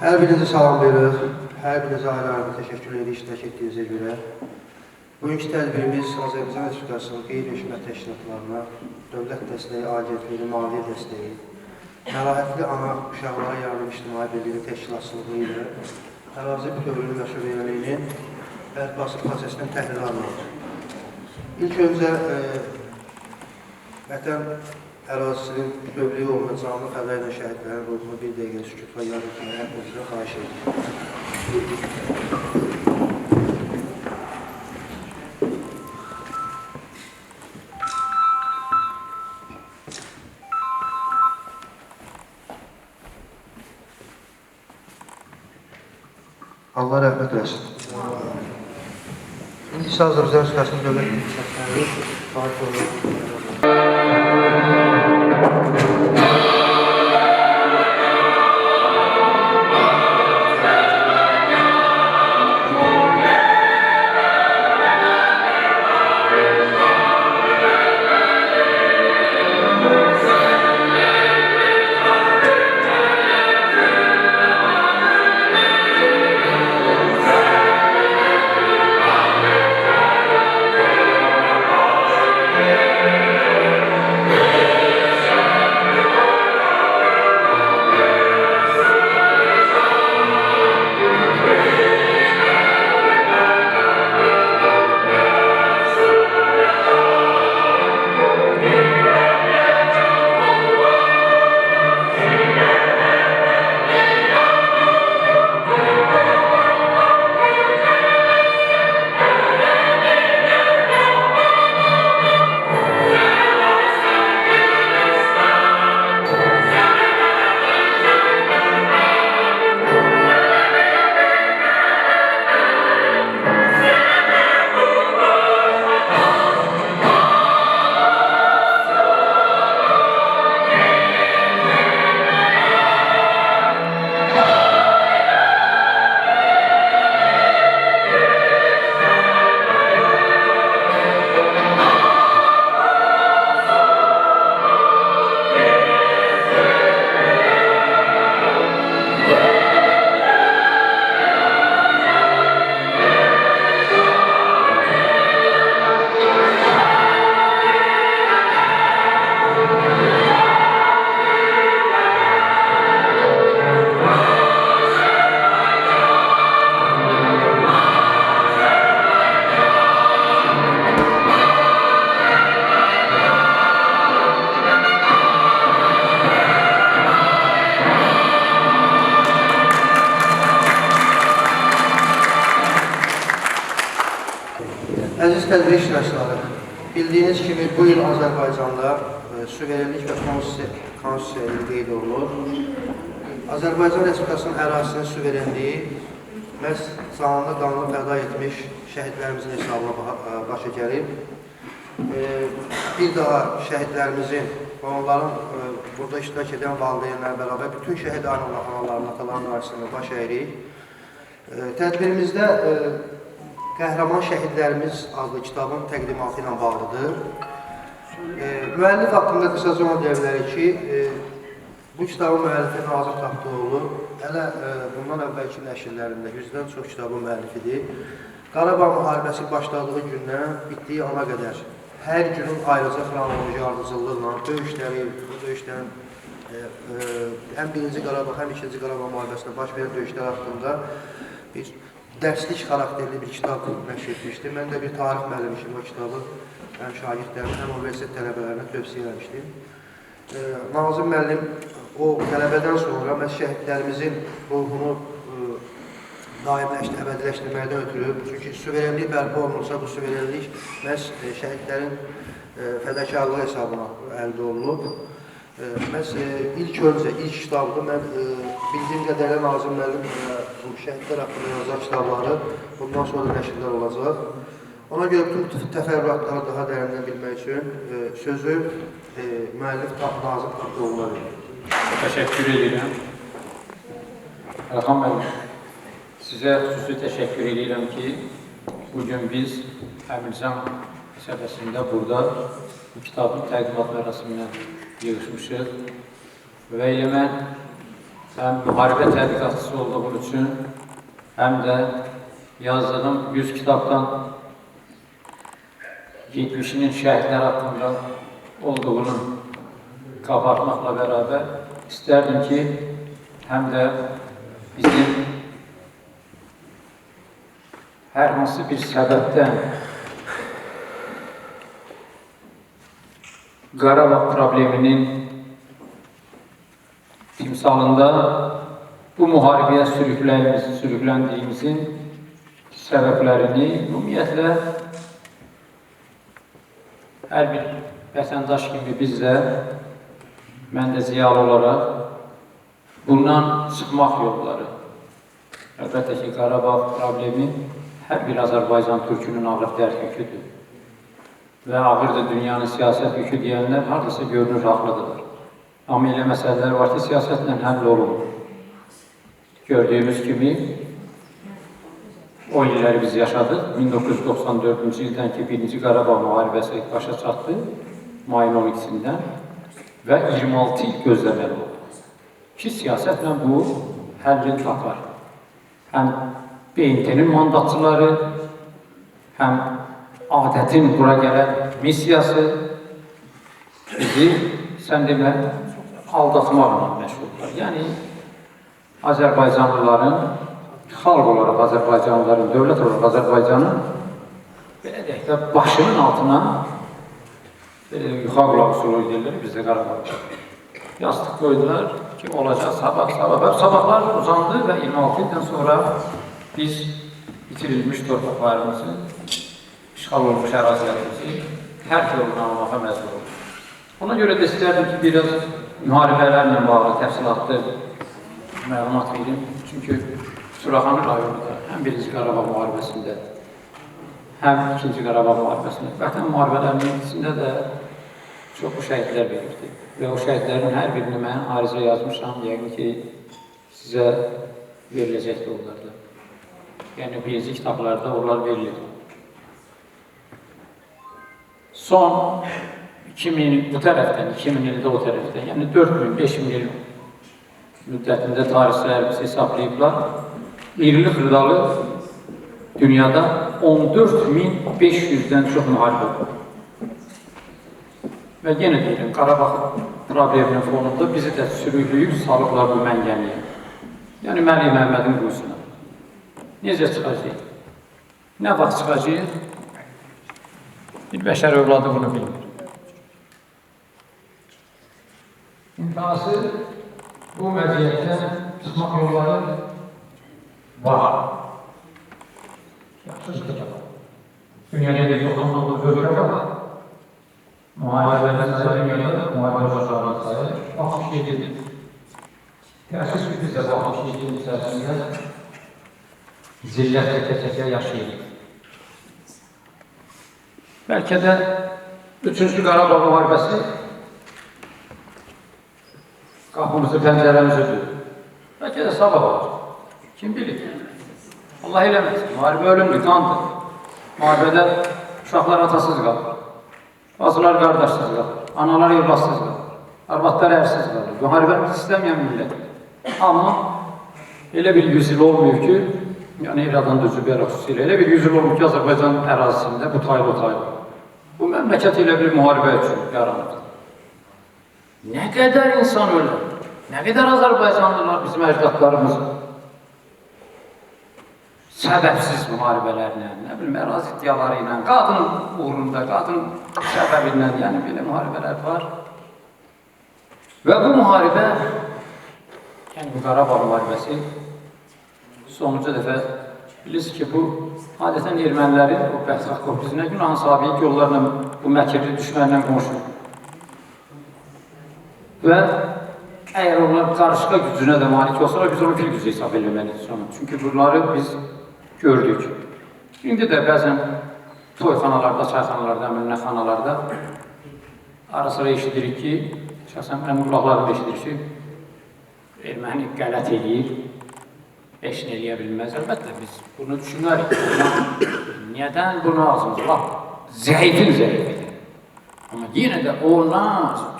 Hər birinizi salamlayırıq, hər birinizə ayrı-ayrı təşəkkür edirik iştirak etdiyinizə görə. Bugünkü tədbirimiz Azərbaycan Respublikasının qeyri-hökumət təşkilatlarına dövlət dəstəyi, agentliyinin maliyyə dəstəyi, Məlahətli Ana Uşaqlara Yardım İctimai Birliyi təşkilatçılığı ilə ərazi bütövlüyünün və suverenliyinin bərpası prosesinin təhlili alınır. İlk öncə vətən ərazisinin bütövlüyü olma canlı xəbərlə şəhidlərin ruhunu bir dəqiqə sükutla yad etməyə hepinizə xahiş edir. Allah rəhmət eləsin. İndi isə Azərbaycan Respublikasının dövlət büdcəsinə sahib olun. Əziz tədbir iştirakçıları, bildiyiniz kimi bu il Azərbaycanda suverenlik və konstitusiya ili qeyd olunur. Azərbaycan Respublikasının ərazisinin suverenliyi məhz canlı qanlı fəda etmiş şəhidlərimizin hesabına başa gəlib. Bir daha şəhidlərimizin və onların burada iştirak edən valideynlərlə bərabər bütün şəhid analarının, ataların qarşısında baş əyirik. Tədbirimizdə Qəhrəman Şəhidlərimiz adlı kitabın təqdimatı ilə bağlıdır. Müəllif haqqında qısaca ona deyə bilərik ki, bu kitabın müəllifi Nazır Tapdıoğlu hələ bundan əvvəlki nəşrlərində 100-dən çox kitabın müəllifidir. Qarabağ müharibəsi başladığı gündən bitdiyi ana qədər hər günün ayrıca xronoloji ardıcıllıqla döyüşləri, bu döyüşlərin həm 1-ci Qarabağ, həm 2-ci Qarabağ müharibəsində baş verən döyüşlər haqqında bir dərslik xarakterli bir kitab nəşr etmişdim. Mən də bir tarix müəllimi kimi o kitabı həm şagirdlərimə, həm universitet tələbələrinə tövsiyə eləmişdim. Nazım müəllim o tələbədən sonra məhz şəhidlərimizin ruhunu daimləşdirib, əbədiləşdirməkdən ötürü, çünki suverenlik bərpa olunursa, bu suverenlik məhz şəhidlərin fədakarlığı hesabına əldə olunub. Məhz ilk kitabdır. Mən bildiyim qədərlə Nazım müəllim bu şəhidlər haqqında yazan kitabları bundan sonra nəşrlər olacaq. Ona görə bütün təfərrüatları daha dərindən bilmək üçün sözü müəllif Nazım Tapdıoğlu'na verir. Təşəkkür edirəm. Əlxan müəllim, sizə xüsusi təşəkkür edirəm ki, bugün biz Əmircan səbəsində burada bu kitabın təqdimat mərasiminə yığışmışıq və elə mən həm müharibə tədqiqatçısı olduğum üçün, həm də yazdığım 100 kitabdan 70'inin şəhidlər haqqında olduğunu qabartmaqla bərabər istərdim ki, həm də bizim hər hansı bir səbəbdən Qarabağ probleminin timsalında bu müharibəyə sürükləndiyimizin səbəblərini ümumiyyətlə hər bir vətəndaş kimi biz də, mən də ziyalı olaraq bundan çıxmaq yolları. Əlbəttə ki, Qarabağ problemi hər bir Azərbaycan türkünün ağır dərk yüküdür. Və ağırdır dünyanın siyasət yükü deyənlər hardasa görünür haqlıdırlar. Amma elə məsələlər var ki, siyasətlə həll olunur. Gördüyümüz kimi, o illəri biz yaşadıq. 1994-cü ildən ki, 1-ci Qarabağ müharibəsi başa çatdı, mayın 12-sindən və 26 il gözləməli oldu. Ki, siyasətlə bu həllini tapar. Həm BMT-nin mandatçıları, həm adətin bura gələn missiyası bizi, sən demə, aldatmaqla məşğullar. Yəni, Azərbaycanlıların, xalq olaraq Azərbaycanlıların, dövlət olaraq Azərbaycanın belə deyək də başının altına yuxaq qulaq usulü deyirlər, bizdə Qarabağda. Yastıq qoydular ki, olacaq sabahlar uzandı və 26 ildən sonra biz itirilmiş torpaqlarımızı, işğal olmuş ərazilərimizi hər yolunu almağa məcbur oldu. Ona görə də istərdim ki, biraz müharibələrlə bağlı təfsilatlı məlumat verim. Çünki Suraxanı rayonunda həm 1-ci Qarabağ müharibəsində, həm 2-ci Qarabağ müharibəsində, vətən müharibələrinin ikisində də çox şəhidlər verirdi. Və o şəhidlərin hər birini mən arizə yazmışam, yəqin ki, sizə veriləcəkdir onlarda. Yəni, birinci kitablarda onlar verilir. Son 2000 bu tərəfdən, 2000 ildə o tərəfdən, yəni 4000-5000 il müddətində tarixçilərimiz hesablayıblar. İrili-xırdalı dünyada 14500-dən çox müharibə var. Və yenə deyirəm, Qarabağ probleminin fonunda bizi də sürükləyib salıblar bu məngəniyə. Yəni, Məlik Məhəmmədin quyusuna. Necə çıxacaq? Nə vaxt çıxacaq? Bir bəşər övladı bunu bilmir. İntihası bu məziyyətdən çıxmaq yolları var. Yaxşıdır ki, dünyada da yoxlanmalı bölgə var. Müharibələr sayı dünyada müharibə başarılı sayı 67-dir. Təəssüf ki, bizə bu 67-in içərisində zillət təkə-təkə yaşayırıq. Bəlkə də 3-cü Qarabağ müharibəsi qapımızı, pəncərəmizi ödür. Bəlkə də sabah olacaq. Kim bilir? Allah eləməsin. Müharibə ölümdür, qandır. Müharibədə uşaqlar atasız qalır. Bacılar qardaşsız qalır. Analar evladsız qalır. Arvadlar ərsiz qalır. Müharibəni istəməyən millət. Amma elə bir 100 il olmuyor ki, yəni İradan da Zübeyra xüsusilə, elə bir 100 il olmuyor ki, Azərbaycan ərazisində bu taylı. Bu məmləkət elə bir müharibə üçün yaranır. Nə qədər insan ölür, nə qədər Azərbaycanlılar bizim əcdadlarımız səbəbsiz müharibələrlə, nə bilim, ərazi iddiaları ilə, qadın uğrunda, qadın səbəbi ilə, yəni belə müharibələr var. Və bu müharibə, yəni bu Qarabağ müharibəsi sonuncu dəfə bilirsiniz ki, bu adətən ermənilərin o bədxah korpusunə günahın sabiq yollarla bu məkirli düşmənlə qonşur. Və əgər onlar qarışqa gücünə də malik olsalar, biz onu fil gücü hesab eləməliyik sonra. Çünki bunları biz gördük. İndi də bəzən toyxanalarda, çayxanalarda, əmrinəxanalarda ara-sıra eşidirik ki, şəxsən mənim qulaqlarımda eşidirik ki, erməni qələt eləyir, eşin eləyə bilməz. Əlbəttə, biz bunu düşünərik. Nədən bunu ağzımız? Zəifin zəifidir. Amma yenə də ona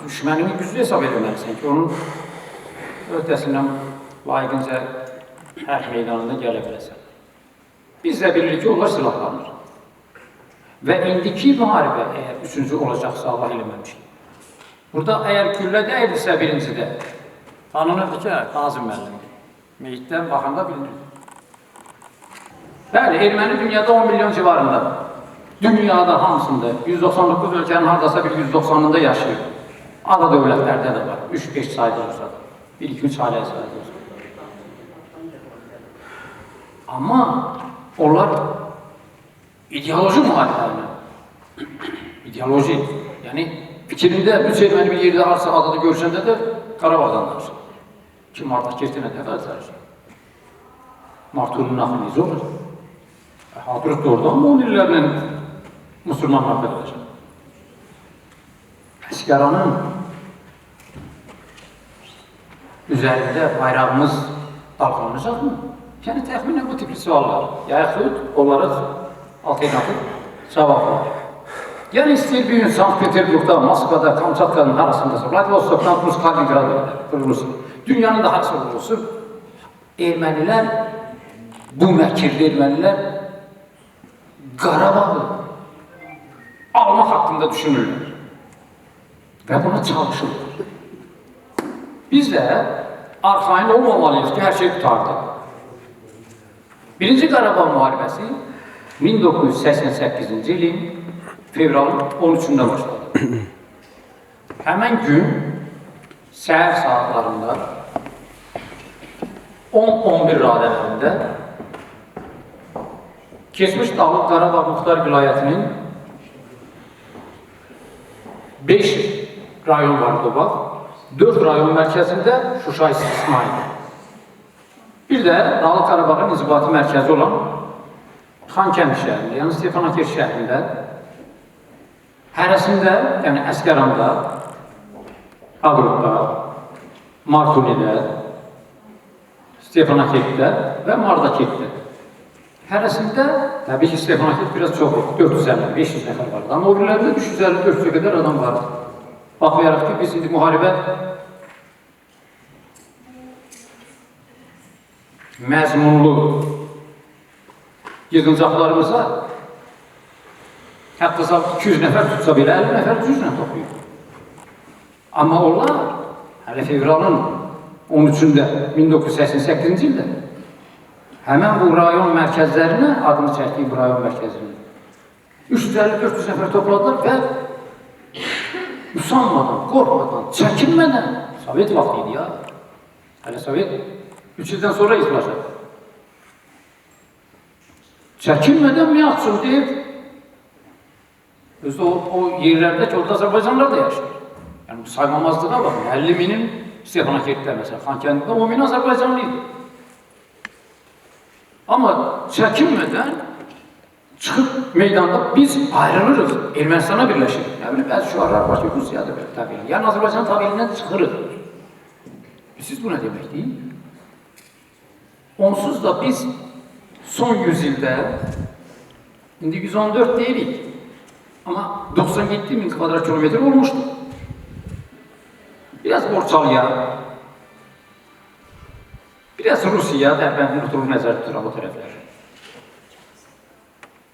düşmənini güclü hesab eləməlisən ki, onun öhdəsindən layiqincə hərb meydanında gələ biləsən. Biz də bilirik ki, onlar silahlanır. Və indiki müharibə əgər üçüncü olacaqsa, Allah eləməmişdir. Burada əgər güllə dəyildirsə birincidə, tanınırdı ki, Nazım müəllimdir. Meyitdən baxanda bilinirdi. Bəli, erməni dünyada 10 milyon civarındadır. Dünyada hamısında, 199 ölkənin haradasa bir 190'ında yaşayır. Ada dövlətlərdə də var, 3-5 sayda olsa da, 1-2-3 ailə sayda olsa da. Amma onlar ideoloji müharibələrinə, ideoloji, yəni fikrində üç erməni bir yerdə arsa adada görüşəndə də Qarabağdan danışır. Kim artıq keçdiyinə dəfə çalışır. Martunun axı necə olur? Hadrut da orada, amma 10 illərlə Müslüman müharibə edəcək. Əsgəranın üzərində bayrağımız dalğalanacaqmı? Yəni təxminən bu tipli suallar, yaxud onlara alternativ cavab var. Yəni istəyir bir gün Sankt-Peterburgda, Moskvada, Kamçatkanın arasında, Vladivostokdan Rus Kaliningrada qurulursun. Dünyanın da haqsı olursun. Ermənilər, bu məkirli ermənilər Qarabağı almaq haqqında düşünürlər. Və buna çalışırlar. Biz də arxain olmamalıyız ki, hər şey tutardı. Birinci Qarabağ müharibəsi 1988-ci ilin fevralın 13-də başladı. Həmən gün səhər saatlarında 10-11 radələrində keçmiş Dağlıq Qarabağ Muxtar Vilayətinin 5 rayon vardı bax, 4 rayon mərkəzində Şuşa istisna idi. Bir də Dağlıq Qarabağın inzibati mərkəzi olan Xankəndi şəhərində, yəni Stepanakert şəhərində, hərəsində, yəni Əsgəranda, Hadrutda, Martunidə, Stepanakertdə və Mardaketdə. Hərəsində, təbii ki, Stepanakert biraz çox oldu, 450-500 nəfər vardı. Amma o birlərində 350-400 qədər adam vardı. Baxmayaraq ki, biz indi müharibə məzmunlu yığıncaqlarımıza hətta 200 nəfər tutsa belə 50 nəfər cüzlə toplayır. Amma onlar hələ fevralın 13-də 1988-ci ildə həmən bu rayon mərkəzlərinə, adını çəkdiyi bu rayon mərkəzini 350-400 nəfər topladılar və usanmadan, qorxmadan, çəkinmədən, Sovet vaxtı idi ya, hələ Sovet 3 ildən sonra izlaşır. Çəkinmədən miyaxçın deyib, özdə o yerlərdə ki, orada Azərbaycanlar da yaşayır. Yəni bu saymamazlığa baxın, 50 minin Stepanakertdə, məsələn, Xankəndidə 10 min Azərbaycanlı idi. Amma çəkinmədən çıxıb meydanda biz ayrılırıq, Ermənistana birləşirik. Nə bilim, bəzi şüarlar var ki, Rusiyada bir təbiyyən. Yəni Azərbaycan təbiyyənindən çıxırıq. Siz bu nə deməkdir? Onsuz da biz son 100 ildə, indi 114 deyirik, amma 97 min kvadrat kilometr olmuşdur. Biraz Borçalıya, biraz Rusiya, Dərbəndin oturur nəzər tutur o tərəflər.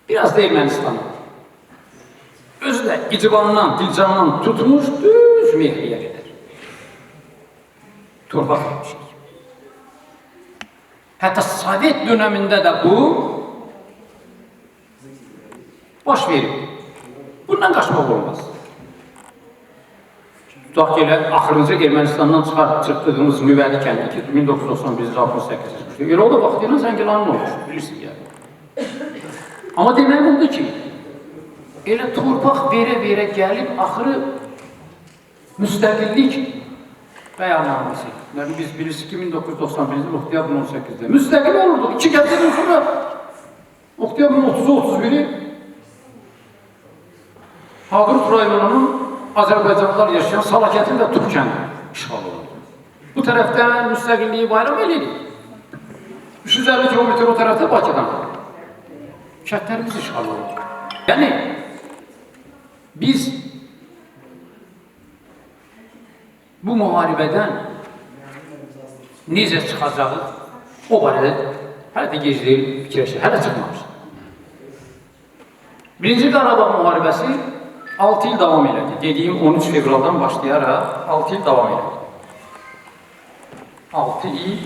Biraz da Ermənistana. Özü də İcivandan, Dilcandan tutmuş düz Mehriyə qədər. Torpaq etmişik. Hətta Sovet dönəmində də bu baş verir. Bundan qaçmaq olmaz. Tutaq ki, elə axırıncı Ermənistandan çıxdığımız nüvəli kəndi ki, 1991-68 çıxmışdı. Elə o da vaxt ilə Zəngilanın olmuş, bilirsiniz yəni. Amma demək oldu ki, elə torpaq verə-verə gəlib, axırı müstəqillik bəyannaməsi. Yəni biz bilirsiniz ki, 1991-ci oktyabrın 18-də müstəqil olurdu. 2 gətirdən sonra oktyabrın 30-31-i Hadrut rayonunun Azərbaycanlılar yaşayan Salakətin və Türkənin işğal olurdu. Bu tərəfdən müstəqilliyi bayram edirik. 350 kilometr o tərəfdə Bakıdan. Kətlərimiz işğal olurdu. Yəni, biz bu müharibədən necə çıxacağı o barədə hələ də gecləyib fikirləşir, hələ çıxmamış. Birinci Qarabağ müharibəsi 6 il davam elədi. Dediyim 13 fevraldan başlayaraq 6 il davam elədi. 6 il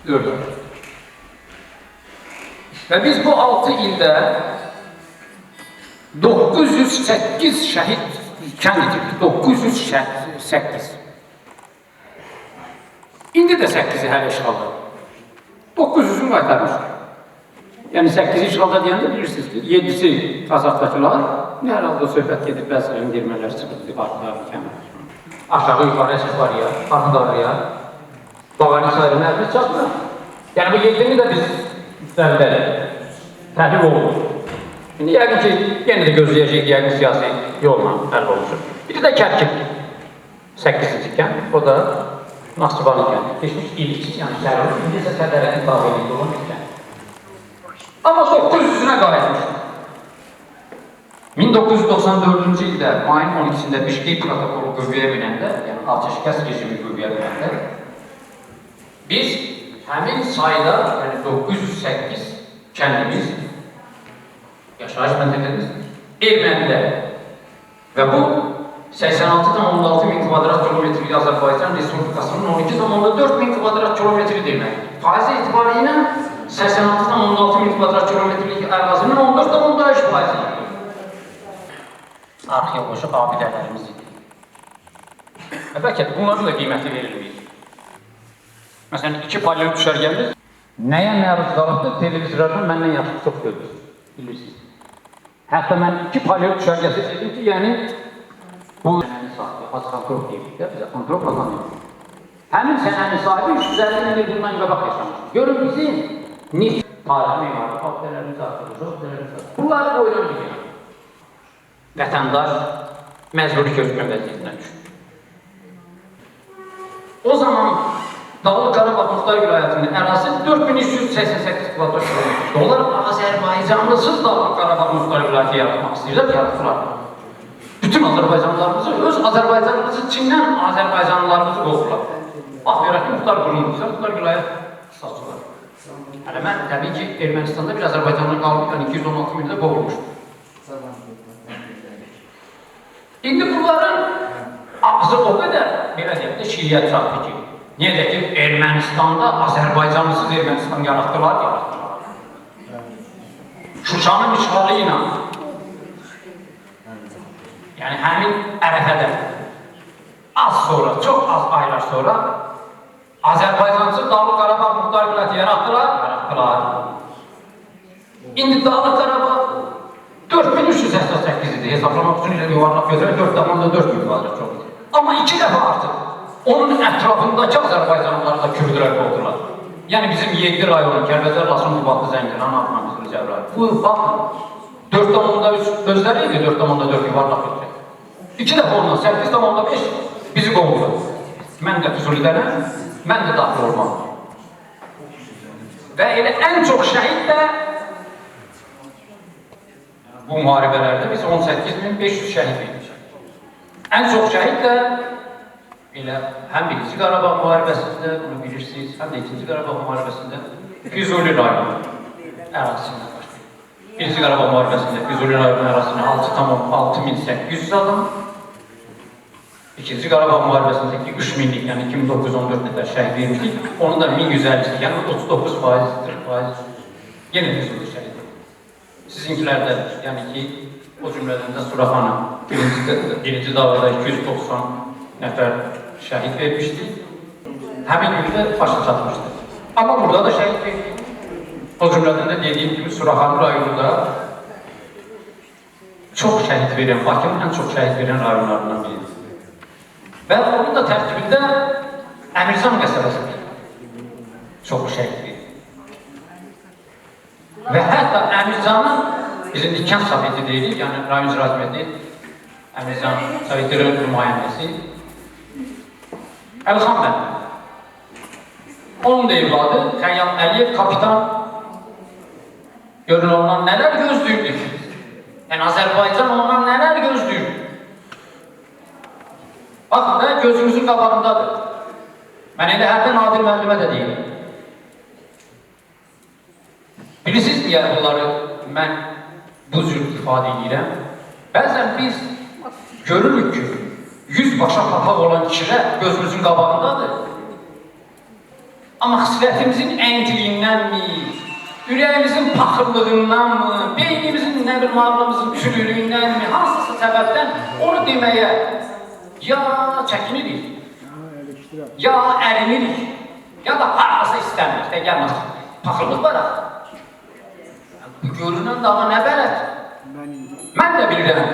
4 ay. Və biz bu 6 ildə 908 şəhid kənd itirdik. 908. İndi də 8-i hələ işğalda. 900-ünü qaytarmışıq. Yəni 8-i işğalda deyəndə bilirsiniz ki, 7-si Qazaxdakılar, hər halda söhbət gedib bəzilərinin ermənilər çıxırdı, partiyalar, kəmər. Aşağı yuxarıya Səfariyə, Arxdarıya, Bağanisayı məhvəz çatmır. Yəni bu 7-ni də biz təhlil olunur. İndi yəqin ki, yenə də gözləyəcək yəqin siyasi yolla həll olunur. Bir də Kərkik, 8-ci kənd, o da Naxçıvanın kəndi. Keçmiş ilk, yəni Kərkik, indi isə Sədərənin tabeliyində olan bir kənd. Amma 900-ünə qayıtmışdır. 1994-cü ildə, mayın 12-sində Bişkek protokolu qüvvəyə minəndə, yəni atəşkəs rejimi qüvvəyə minəndə, biz həmin sayda, yəni 908 kəndimiz, yaşayış məntəqəmiz ermənidə və bu 86,6 min kvadrat kilometrlik Azərbaycan Respublikasının 12,4 min kvadrat kilometri deməkdir. Faiz etibarı ilə 86,6 min kvadrat kilometrlik ərazinin 14,5 faizi. Arxeoloji abidələrimiz idi. Bəlkə də bunların da qiyməti verilməyir. Məsələn, 2 paleolit düşərgəmiz nəyə məruz qalıbdır? Televizorlardan məndən yaxşı çox görürüz, bilirsiniz. Hətta mən 2 paleolit düşərgəsi dedim ki, yəni bu sənənin sahibi, Azxantrop deyildik də, bizə Antrop qazanıyor. Həmin sənənin sahibi 350 min bundan qabaq yaşamışdır. Görün bizim neft tarih memarı, abidələrimiz artırır, abidələrimiz artırır. Bunları qoyulan bir yana. Vətəndaş məcburi köçkün vəziyyətinə düşür. O zaman Dağlıq Qarabağ Muxtar Vilayətinin ərazisi 4388 kvadrat kilometr. Onlar Azərbaycanlısız Dağlıq Qarabağ Muxtar Vilayəti yaratmaq istəyirlər, yaratılar. Bütün Azərbaycanlılarımızı, öz Azərbaycanlılarımızı Çindən Azərbaycanlılarımızı qovurlar. Bax, görək ki, Muxtar qurulmuşsa, Muxtar Vilayət saçılar. Hələ mən təbii ki, Ermənistanda bir Azərbaycanlı qalıb, yəni 216 mində qovulmuşdur. İndi bunların ağzı o qədər, belə deyək də, şiiyyət çatdı ki, niyə deyək ki, Ermənistanda Azərbaycanlısız Ermənistan yaratdılar. Şuşanın işğalı ilə, yəni həmin ərəfədə az sonra, çox az aylar sonra Azərbaycansız Dağlıq Qarabağ Muxtar Vilayəti yaratdılar. İndi Dağlıq Qarabağ 4388 idi. Hesaplamaq üçün yuvarlaq gözələ 4,4 min kvadrat çox idi. Amma 2 dəfə artıq onun ətrafındakı Azərbaycanlıları da kürdülər qoldular. Yəni bizim 7 rayonun, Kəlbəcər, Laçın, Qubadlı, Zəngilan, Ağrı, Cəbrayıl. Bu, baxın, 4,3 özləri idi, 4,4 yuvarlaq gözələ. 2 dəfə ondan 8,5 bizi qoldular. Mən də Füzulidənəm, mən də daxil olmam. Və elə ən çox şəhid də bu müharibələrdə biz 18.500 şəhid vermişik. Ən çox şəhid də elə həm 1-ci Qarabağ müharibəsində, bunu bilirsiniz, həm də 2-ci Qarabağ müharibəsində Füzuli rayonu ərazisindən başlayır. 1-ci Qarabağ müharibəsində Füzuli rayonu ərazisindən 6,6800 adam, 2-ci Qarabağ müharibəsindəki 3 minlik, yəni 2914 nəfər şəhid vermişdik, onun da 1150, yəni 39%, yenə Füzuli şəhid. Sizinkilərdə, yəni ki, o cümlədən də Suraxanı birinci davada 290 nəfər şəhid vermişdik. Həmin gündə başa çatmışdı. Amma burada da şəhid verdik. O cümlədən də dediyim kimi Suraxanı rayonunda çox şəhid verən, Bakının ən çox şəhid verən rayonlarından biridir. Və onun da tərkibində Əmirzan qəsəbəsi çox şəhid verir. Və hətta Əmirzanın, bizim kənd soveti deyilik, yəni rayon icrazməti, Əmirzan sovetlərin nümayəndəsi, Əlxan mənim. Onun da evladı, Xəyyam Əliyev, kapitan, görün ondan nələr gözlüyürdük. Yəni Azərbaycan ondan nələr gözlüyürdük. Baxın da, gözümüzün qabağındadır. Mən elə hərdən Nadir müəllimə də deyirəm. Bilirsiniz niyə bunları mən bu cür ifadə edirəm? Bəzən biz görürük ki, 100 başa papaq olan kişilər gözümüzün qabağındadır. Amma xislətimizin əntiliyindən mi, ürəyimizin paxırlığından mı, beynimizin nə bir mağlamızın çürülüyündən mi, hansısa səbəbdən onu deməyə ya çəkinirik, ya ərinirik, ya da harasa istəmirik də gəlməz. Paxırlıq var axı. Bu görünən daha nə bələt? Mən də bilirəm,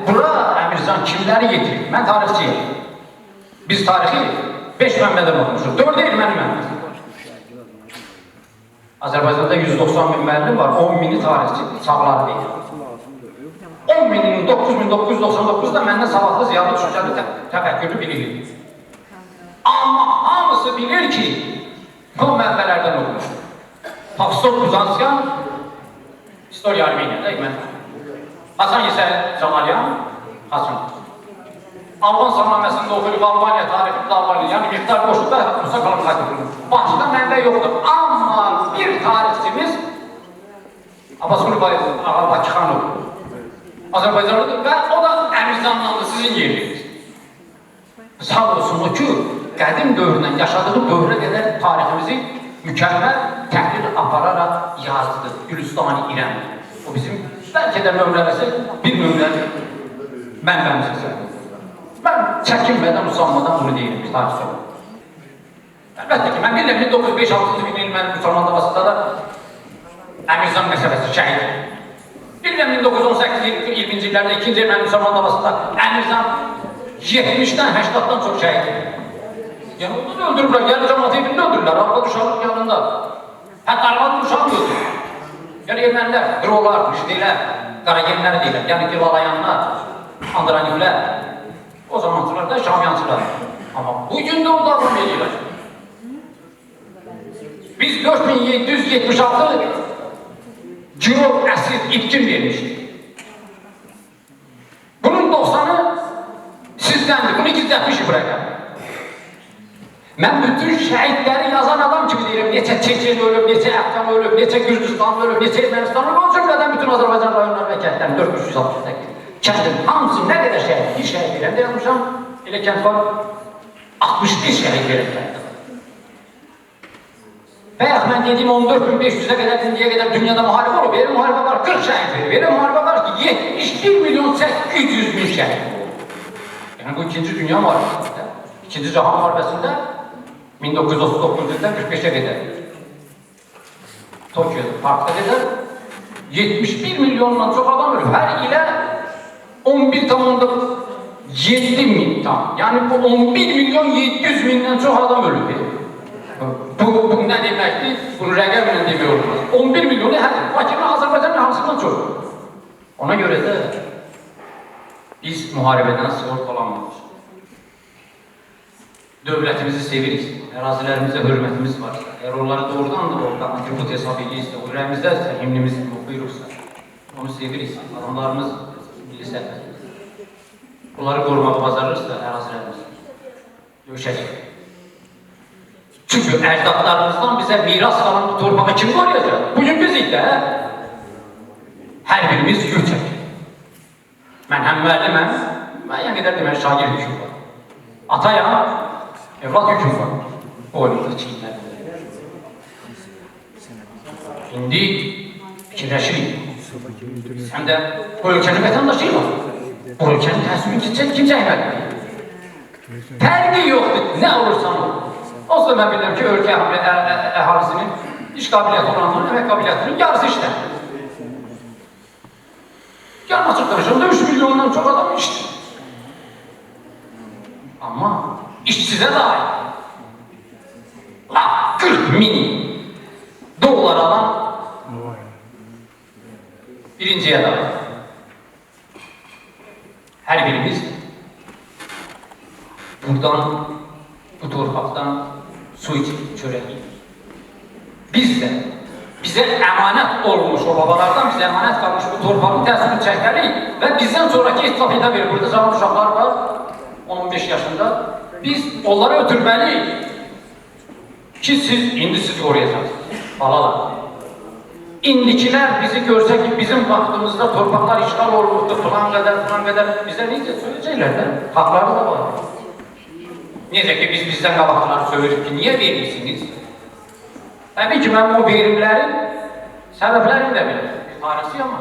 bura Əmirzan kimləri yetirir? Mən tarixçiyim. Biz tarixi 5 mənbədən oxumuşuq, 4 deyil mənim mənbədim. Azərbaycanda 190 min müəllim var, 10 mini tarixçi, sağlar deyil. 10 mininin 9999'da məndən savadlı, ziyalı, düşüncəli, təfəkkürlü bilir. Amma hamısı bilir ki, bu mənbələrdən oxumuşdur. Tavstov Buzanskyan, İstoriya Armeniyada, mən. Hasan Yesəl Camalyan, Hasan. Alban salnaməsində oxuyub, Albaniya tarixində Albaniya, yəni miqdar qoşuqda Musa qalın xatiqini. Başda mənbə yoxdur. Amma bir tarixçimiz Abbasqulu Ağa Bakıxanov Azərbaycanlıdır və o da Əmirzanlandır, sizin yeriniz. Sağ olsun o ki, qədim dövründən yaşadığı dövrə qədər tariximizi mükəmməl təhlil apararaq yazdı. Gülüstani İrəm. O bizim bəlkə də nömrəməsi bir nömrə mənbəmizdir. Mən çəkinmədən, usanmadan bunu deyirəm, bir tarixçi olum. Əlbəttə ki, mən bilirəm 1905-6-cı ilin mən müsəlman davasında da Əmirzan məsələsi şəhid. Bilirəm 1918-20-ci illərdə 2-ci il mən müsəlman davasında Əmirzan 70-dən 80-dan çox şəhid. Yəni onu da öldürürlər, yəni cəmaat evində öldürürlər, arvad uşağın yanında. Hətta arvad uşağın öldürür. Yəni ermənilər, drolar, müştilər, qaragenlər deyirlər, yəni divalayanlar, andraniklər. O zamancılar da şamyancılar. Amma bugün də o davran edirlər. Biz 4776 girov əsir itkin vermişdik. Bunun 90'ı sizdəndir, bunu gizlətmişik buraya. Mən bütün şəhidləri yazan adam kimi deyirəm, neçə Çeçen ölüb, neçə Əfqan ölüb, neçə Gürcistan ölüb, neçə Ermənistan ölüb, o cümlədən bütün Azərbaycan rayonları və kəndlərin 468 kəndin hamısı nə qədər şəhid, bir şəhid verəm də yazmışam, elə kənd var, 61 şəhid verəm kənddə. Bəyək mən dediyim 14.500'ə qədər, indiyə qədər dünyada müharibə olub, verim müharibə var 40 şəhid verir, verim müharibə var ki 71.800.000 şəhid olub. Yəni bu 2-ci dünya müharibəsində, 2-ci Cahan müharibəsində 1939 ildən 45'e qədər. Tokyo'da, parkda qədər 71 milyondan çox adam ölüb. Hər ilə 11,7 min tam. Yəni bu 11 milyon 700 mindən çox adam ölüb. Bu nə deməkdir? Bunu rəqəmlə demək olmaz. 11 milyonu hədir. Bakının Azərbaycanın hamısından çox. Ona görə də biz müharibədən sığortalanmırıq. Dövlətimizi sevirik, ərazilərimizə hörmətimiz varsa, əgər onları doğrudan da oradan atribut hesab ediriksə, o ürəyimizdə himnimiz oxuyuruqsa, onu sevirik, adamlarımız bilirsə, bunları qorumağı bacarırsa ərazilərimiz, döyüşəcək. Çünki əcdadlarımızdan bizə miras qalan bu torpağı kim qoruyacaq? Bugün bizik də, hər birimiz yük çəkir. Mən həm müəlliməm, müəyyən qədər demək şagird yüküm var. Atayam, evlat yüküm var. O oyunda çiğnədir. İndi fikirləşirik. Sən də bu ölkənin vətəndaşıyıq var. Bu ölkənin təsirini kim çəkməlidir? Fərqi yoxdur, nə olursan ol. Olsa mən bilirəm ki, ölkə əhalisinin iş qabiliyyəti olanların əmək qabiliyyətinin yarısı işlər. Gəlin açıq danışımda 3 milyondan çox adam işdir. Amma işçize dair 40 min dolar alan birinciye dair her birimiz buradan, bu torpaqdan su içip çörək yiyir. Biz de bize emanet olmuş o babalardan bize emanet kalmış bu torpağın təsirini çəkərik və bizden sonraki itlaf edə verir. Burada zaman uşaqlar var 15 yaşında. Biz onları ötürməliyik. ki siz qoruyacaqsınız. Balalar. İndikiler bizi görsə ki, bizim vaxtımızda torpaqlar işgal olunubdur, falan qədər, bizə necə söyləyəcəklər də? Haqları da var. Necə ki, biz bizdən qabaqları söylürük ki, niyə vermişsiniz? Təbii ki, mən o verimlərin səbəblərini də bilirəm. Tarixçi ama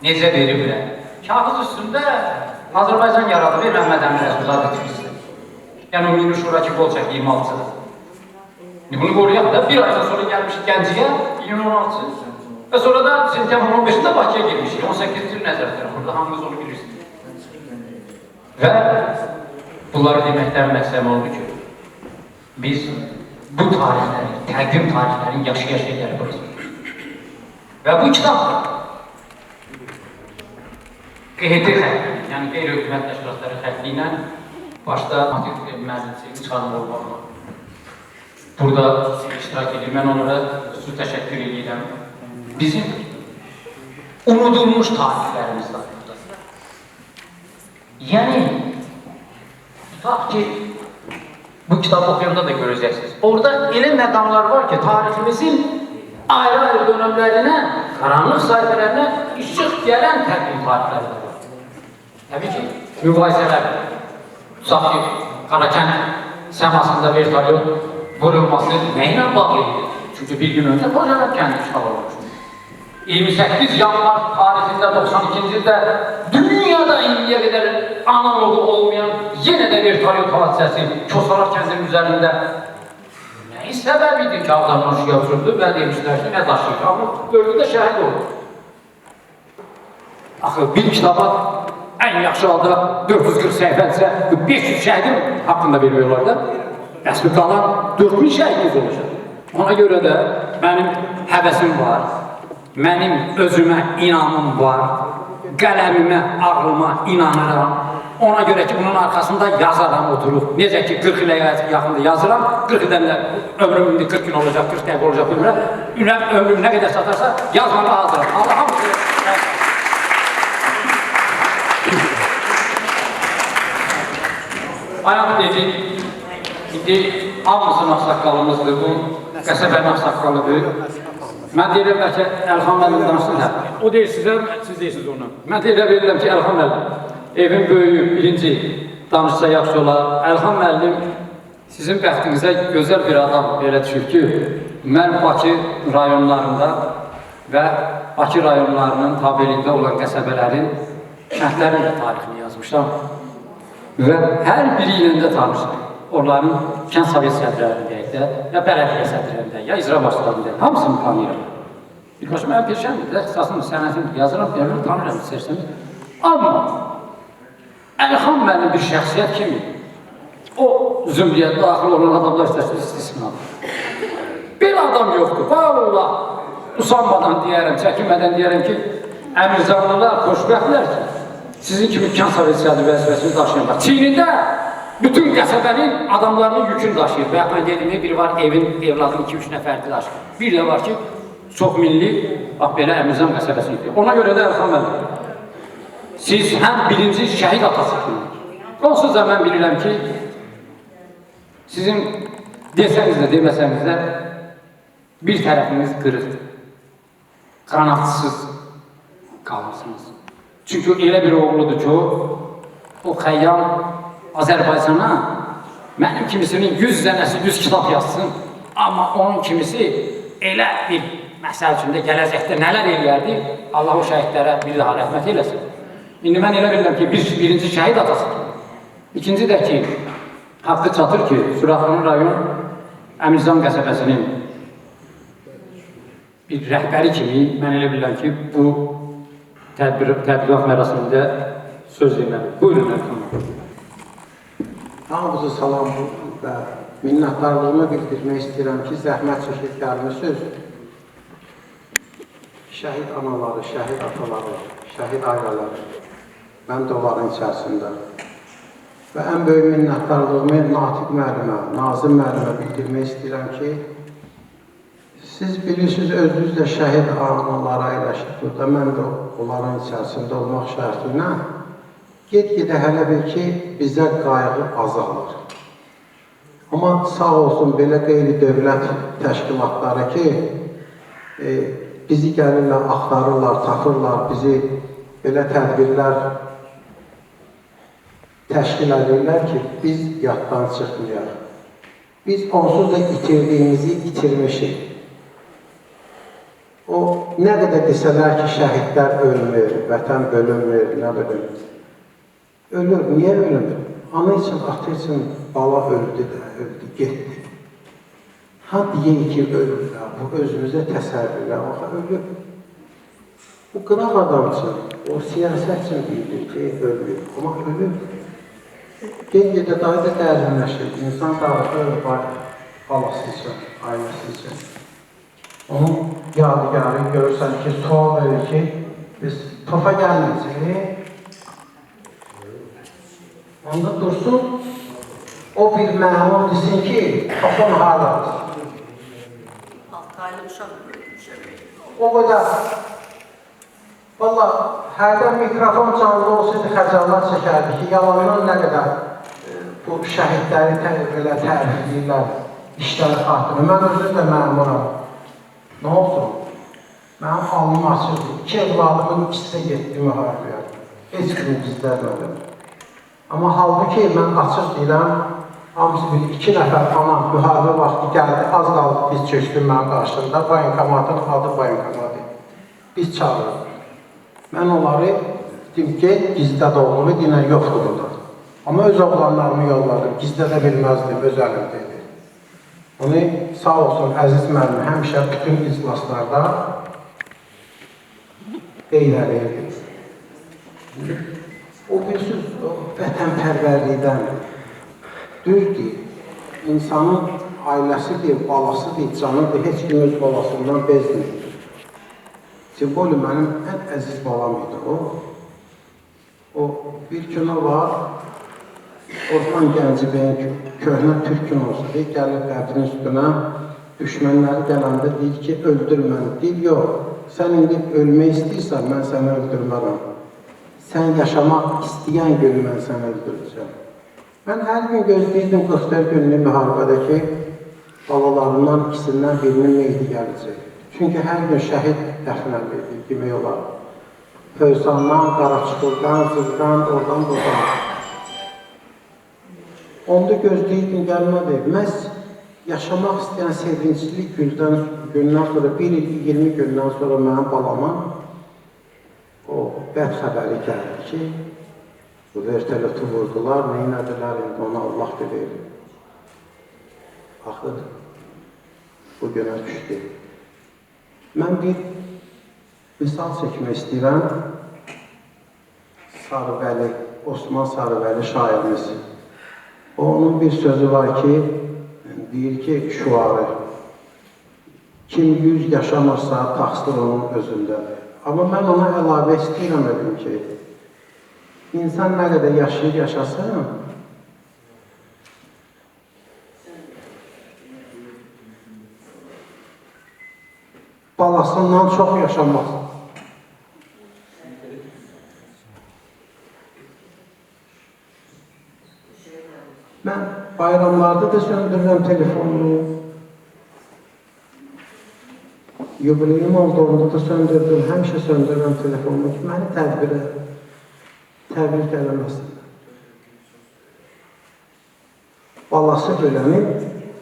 necə veriblər? Kağız üstündə Azərbaycan yaradı və Məhəmməd Əmin Rəsulzad etmişdir. Yəni o Milli Şura ki, qol çəki 26-da. Bunu qoruyaq da, bir aydan sonra gəlmişik Gənciyə, 16 və sonra da sentyabrın 15-də Bakıya girmişik, 18 il nəzərdə, burada hamımız onu bilirsiniz. Və bunları deməkdən məqsəm oldu ki, biz bu tarixləri, təqvim tarixlərini yaşaya gəlib orası. Və bu kitabdır. QHT xətli, yəni qeyri-hökumət təşkilatları xətli ilə başda Matik müəllifçiliyi çıxarma olmalı. Burada iştirak edir, mən onlara xüsusi təşəkkür edirəm. Bizim unudulmuş tarixlərimiz var burada. Yəni, tutaq ki, bu kitabı oxuyanda da görəcəksiniz. Orada elə məqamlar var ki, tariximizin ayrı-ayrı dönəmlərinə, qaranlıq sayfələrinə işıq gələn təqvim tarixləri var. Təbii ki, mübahisələr. Tutaq ki, Qarakənd səmasında vertolyot vurulması nə ilə bağlı idi? Çünki bir gün öncə Qocalar kəndi işğal olmuşdu. 28 yanvar tarixində 92-ci ildə dünyada indiyə qədər analogu olmayan yenə də vertolyot hadisəsi Kosalar kəndinin üzərində nəyin səbəbi idi ki, adamlar şüyə uçurdu və demişlər ki, nə daşıyır? Amma gördüyü də şəhid oldu. Axı, bir kitaba ən yaxşı halda 440 səhifədirsə 500 şəhidin haqqında veriyorlar da. Bəs qalan 4000 şəhidimiz olacaq. Ona görə də mənim həvəsim var, mənim özümə inanım var, qələmimə, ağlıma inanıram. Ona görə ki, bunun arxasında yazaram, oturup. Necə ki, 40 ilə yaxında yazıram, 40 ildən də ömrüm indi 40 gün olacaq, 40 dəqiq olacaq bilmirəm. Ömrüm nə qədər satarsa yazmağa hazıram. Allah'a ayaq dedik, indi hamısının axsaqqalımızdır bu, qəsəbənin axsaqqalıdır. Mən deyirəm bəlkə Əlxan müəllim danışsın hə. O deyir sizə, siz deyirsiniz ona. Mən deyirəm verirəm ki, Əlxan müəllim, evin böyüyü, birinci danışsa yaxşı olar. Əlxan müəllim, sizin bəxtinizə gözəl bir adam belə düşür ki, mən Bakı rayonlarında və Bakı rayonlarının tabelində olan qəsəbələrin, kəndlərin də tarixini yazmışam. Və hər biri ilə də tanışım. Onların kənd sovet sədrlərindəyik də, ya bələdiyyə sədrlərindəyik, ya icra başçılarındayıq. Hamısını tanıyıram. Birbaşa mənim peşəmdir, əsasım, sənətimdir, yazıram, görürüm, tanıyıram, istərsəm. Amma Əlxan mənim bir şəxsiyyət kimi o zümriyyət daxil olan adamlar istərsiniz istisnadır. Belə adam yoxdur. Vallahi, usanmadan deyərəm, çəkinmədən deyərəm ki, əmircanlılar, xoşbəxtlər ki, sizin kimi kənd sovet sədri vəzifəsini daşıyırlar. Çiynində bütün qəsəbənin adamlarının yükünü daşıyır. Və mən dediyim, biri var evin, evladın 2-3 nəfərli daşıyır. Bir də var ki, çox milli, bax belə Əmircan qəsəbəsini yükür. Ona görə də Əlxan müəllim, siz həm birinci şəhid atasısınız. Onsuz da mən bilirəm ki, sizin desəniz də, deməsəniz də bir tərəfiniz qırıqdır. Qanatsız qalırsınız. Çünki elə bir oğludur ki, o xəyyam Azərbaycana mənim kimisinin 100 dənəsi 100 kitab yazsın, amma onun kimisi elə bir məsəl üçün də gələcəkdə nələr eləyərdi, Allah o şəhidlərə bir daha rəhmət eləsin. İndi mən elə bilirəm ki, birinci şəhid atasıdır. İkinci də ki, haqqı çatır ki, Suraxanı rayon Əmircan qəsəbəsinin bir rəhbəri kimi mən elə bilirəm ki, bu tədbirat mərasimində söz deməli. Buyurun, Əlxan. Hamınızı salam və minnətdarlığımı bildirmək istəyirəm ki, zəhmət çəkdikləriniz şəhid anaları, şəhid ataları, şəhid ailələri, mən də onların içərisində. Və ən böyük minnətdarlığımı Natiq müəllimə, Nazım müəllimə bildirmək istəyirəm ki, siz bilirsiniz, özünüz də şəhid analara eləşib burada, mən də onların içərisində olmaq şərti ilə get-gedə hələ bir ki, bizə qayğı azalır. Amma sağ olsun belə qeyri-dövlət təşkilatları ki, bizi gəlirlər, axtarırlar, tapırlar, bizi belə tədbirlər təşkil edirlər ki, biz yaddan çıxmayaq. Biz onsuz da itirdiyimizi itirmişik. O, nə qədər desələr ki, şəhidlər ölmür, vətən bölünmür, nə bilim. Ölür, niyə ölmür? Ana üçün, ata üçün bala öldü də, öldü, getdi. Ha deyək ki, ölürlər, bu özümüzə təsəvvürlər, axa ölür. Bu qıraq adam üçün, o siyasət üçün deyilir ki, ölür, amma ölür. Gen-gedə daha da dərinləşir, insan dağıtır, balası üçün, ailəsi üçün. Onun yadigarı görürsən ki, sual verir ki, biz topa gəlməyəcək. Onda dursun, o bir məmur desin ki, topun haradadır. Altaylı uşaq böyütmüşəm. O qədər. Valla, hərdən mikrofon canlı olsaydı xəcallar çəkərdi ki, yalandan nə qədər bu şəhidləri belə tərif edirlər, işləri xatırı. Mən özüm də məmuram. Nə olsun? Mənim alnım açırdı. 2 evladımın ikisi də getdi müharibəyə. Heç birini gizlətmədim. Amma halbuki mən açıq deyirəm, hamısı bir 2 nəfər anam müharibə vaxtı gəldi, az qaldı biz çöktüm mənim qarşımda. Bayankamatın adı bayankamat idi. Biz çağırırıq. Mən onları dedim ki, gizlədə oğlumu deyilən yoxdur burada. Amma öz oğlanlarımı yolladım, gizlədə bilməzdim, öz əlimdeydi. Onu sağ olsun əziz müəllim həmişə bütün iclaslarda eyləliydi. O bir söz vətənpərvərlikdəndir. Düzdür, insanın ailəsidir, balasıdır, canıdır, heç kim öz balasından bezmir. Simboli mənim ən əziz balam idi o. O bir kino var, Orhan Gəncəbəyin köhnə türk kinosu deyil, gəlir qəbrin üstünə, düşmənləri gələndə deyir ki, öldür məni. Deyir, yox, sən indi ölmək istəyirsən, mən səni öldürmərəm. Sən yaşamaq istəyən günü mən səni öldürəcəm. Mən hər gün gözləyirdim 44 günlük müharibədəki balalarından ikisindən birinin meydi gələcək. Çünki hər gün şəhid dəfn edildi, demək olar. Hövsandan, Qaraçuqurdan, Zırdan, oradan, buradan. Onda gözləyirdim, gəlmədi. Məhz yaşamaq istəyən sevincli gündən sonra, 1 il, 20 gündən sonra mənim balama o bəd xəbəri gəldi ki, bu vertolyotu vurdular, neynədilər, onu Allah bilir. Axır, bu günə düşdü. Mən bir misal çəkmək istəyirəm. Sarıvəli, Osman Sarıvəli şairimiz. Onun bir sözü var ki, deyir ki, şuarı, kim 100 yaşamırsa, taxsır onun özündədir. Amma mən ona əlavə istəyirəm edim ki, insan nə qədər yaşayır, yaşasın, balasından çox yaşamaz. Mən bayramlarda da söndürürəm telefonunu, yubileyim olduğunda da söndürdüm, həmişə söndürürəm telefonumu ki, məni tədbirə təbrik eləməsinlər. Balası ölənin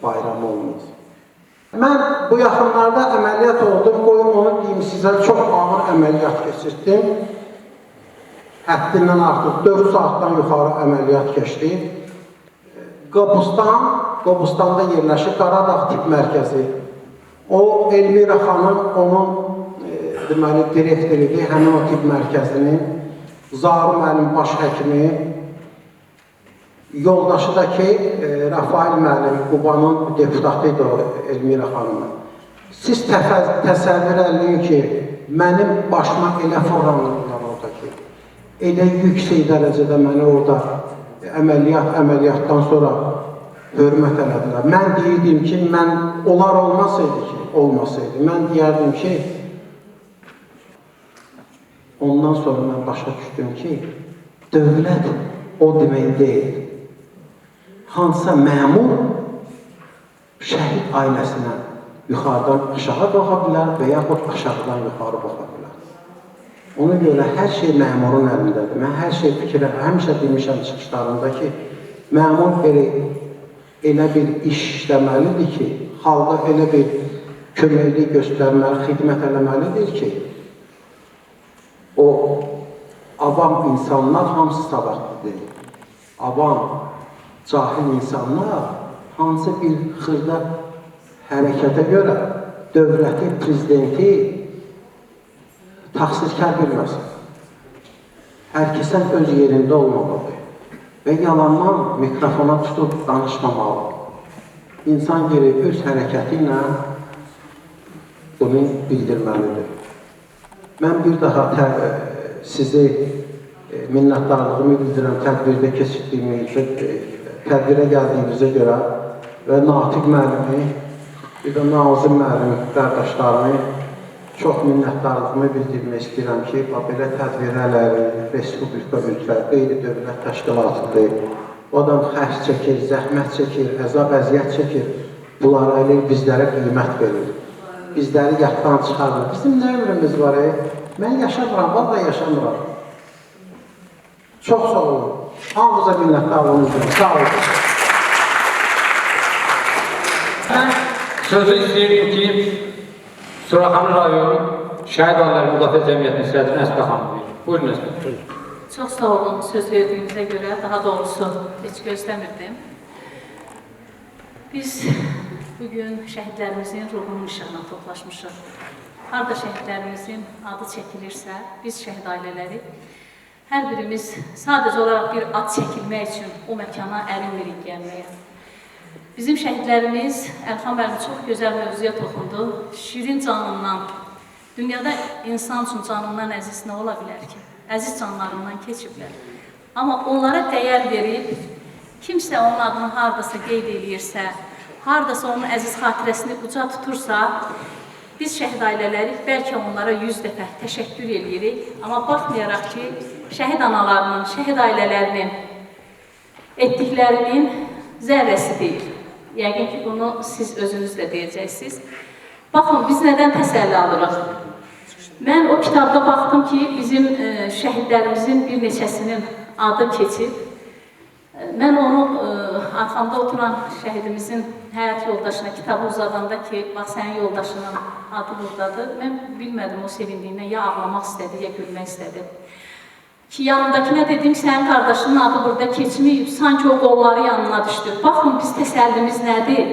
bayramı olmaz. Mən bu yaxınlarda əməliyyat oldum, qoyum onu deyim sizə, çox ağır əməliyyat keçirdim. Həddindən artıq 4 saatdan yuxarı əməliyyat keçdi. Qobustanda yerləşir Qaradağ Tibb Mərkəzi. O, Elmira xanım, onun deməli, direktoridir, həmin o tibb mərkəzinin, Zaru müəllim baş həkimi, yoldaşı da ki, Rafael müəllim, Qubanın deputatıydı o Elmira xanımı. Siz təsəvvür eləyin ki, mənim başıma elə fırlanırlar orada ki, elə yüksək dərəcədə məni orada əməliyyatdan sonra hörmət elədilər. Mən deyirdim ki, onlar olmasaydı, mən deyərdim ki, ondan sonra mən başa düşdüm ki, dövlət o demək deyil. Hansısa məmur şəhid ailəsinə yuxarıdan aşağı baxa bilər və yaxud aşağıdan yuxarı baxa bilər. Ona görə hər şey məmurun əlindədir. Mən hər şey həmişə demişəm çıxışlarında ki, məmur elə bir iş işləməlidir ki, xalqa elə bir köməklik göstərməli, xidmət eləməlidir ki, o avam insanlar hamısı savadlıdır. Avam, cahil insanlar hansı bir xırda hərəkətə görə dövləti, prezidenti təqsirkar bilməsin. Hər kəsən öz yerində olmalıdır və yalandan mikrofona tutub danışmamalı. İnsan geri öz hərəkəti ilə bunu bildirməlidir. Mən bir daha sizi minnətdarlığımı bildirəm tədbirdə keçirdiyimizə, tədbirə gəldiyimizə görə və Natiq müəllimi, bir də Nazım müəllim qardaşlarımı çox minnətdarlığımı bildirmək istəyirəm ki, belə tədbirələri, Respublika üzrə, qeyri-dövlət təşkilatıdır. O adam xərc çəkir, zəhmət çəkir, əzab, əziyyət çəkir. Bunlara elə bizlərə qiymət verir. Bizləri yaddan çıxarmır. Bizim nə ömrümüz var? Mən yaşamıram, vallahi yaşamıram. Çox sağ olun. Hamınıza minnətdarlığımı bildirirəm. Sağ olun. Mən sözü istəyirdim ki, Suraxanı rayonu Şəhid Ailələri Müdafiə Cəmiyyətinin sədri Əsbə xanım buyurun. Buyurun Əsbə. Çox sağ olun söz verdiyinizə görə, daha doğrusu heç gözləmirdim. Biz bugün şəhidlərimizin ruhunun işığına toplaşmışıq. Harada şəhidlərimizin adı çəkilirsə, biz şəhid ailələri hər birimiz sadəcə olaraq bir ad çəkilmək üçün o məkana ərinmirik gəlməyə. Bizim şəhidlərimiz, Əlxan müəllim çox gözəl mövzuya toxundu. Şirin canından, dünyada insan üçün canından əziz nə ola bilər ki? Əziz canlarından keçiblər. Amma onlara dəyər verib, kimsə onun adını haradasa qeyd edirsə, haradasa onun əziz xatirəsini uca tutursa, biz şəhid ailələri bəlkə onlara 100 dəfə təşəkkür edirik. Amma baxmayaraq ki, şəhid analarının, şəhid ailələrinin etdiklərinin zərrəsi deyil. Yəqin ki, bunu siz özünüz də deyəcəksiniz. Baxın, biz nədən təsəlli alırıq? Mən o kitabda baxdım ki, bizim şəhidlərimizin bir neçəsinin adı keçib. Mən onu arxamda oturan şəhidimizin həyat yoldaşına kitabı uzadanda ki, bax, sənin yoldaşının adı buradadır. Mən bilmədim o sevindiyindən, ya ağlamaq istədi, ya gülmək istədi. Ki, yanındakine dedim, sənin qardaşının adı burada keçməyib, sanki o qolları yanına düşdü. Baxın, biz təsəllimiz nədir?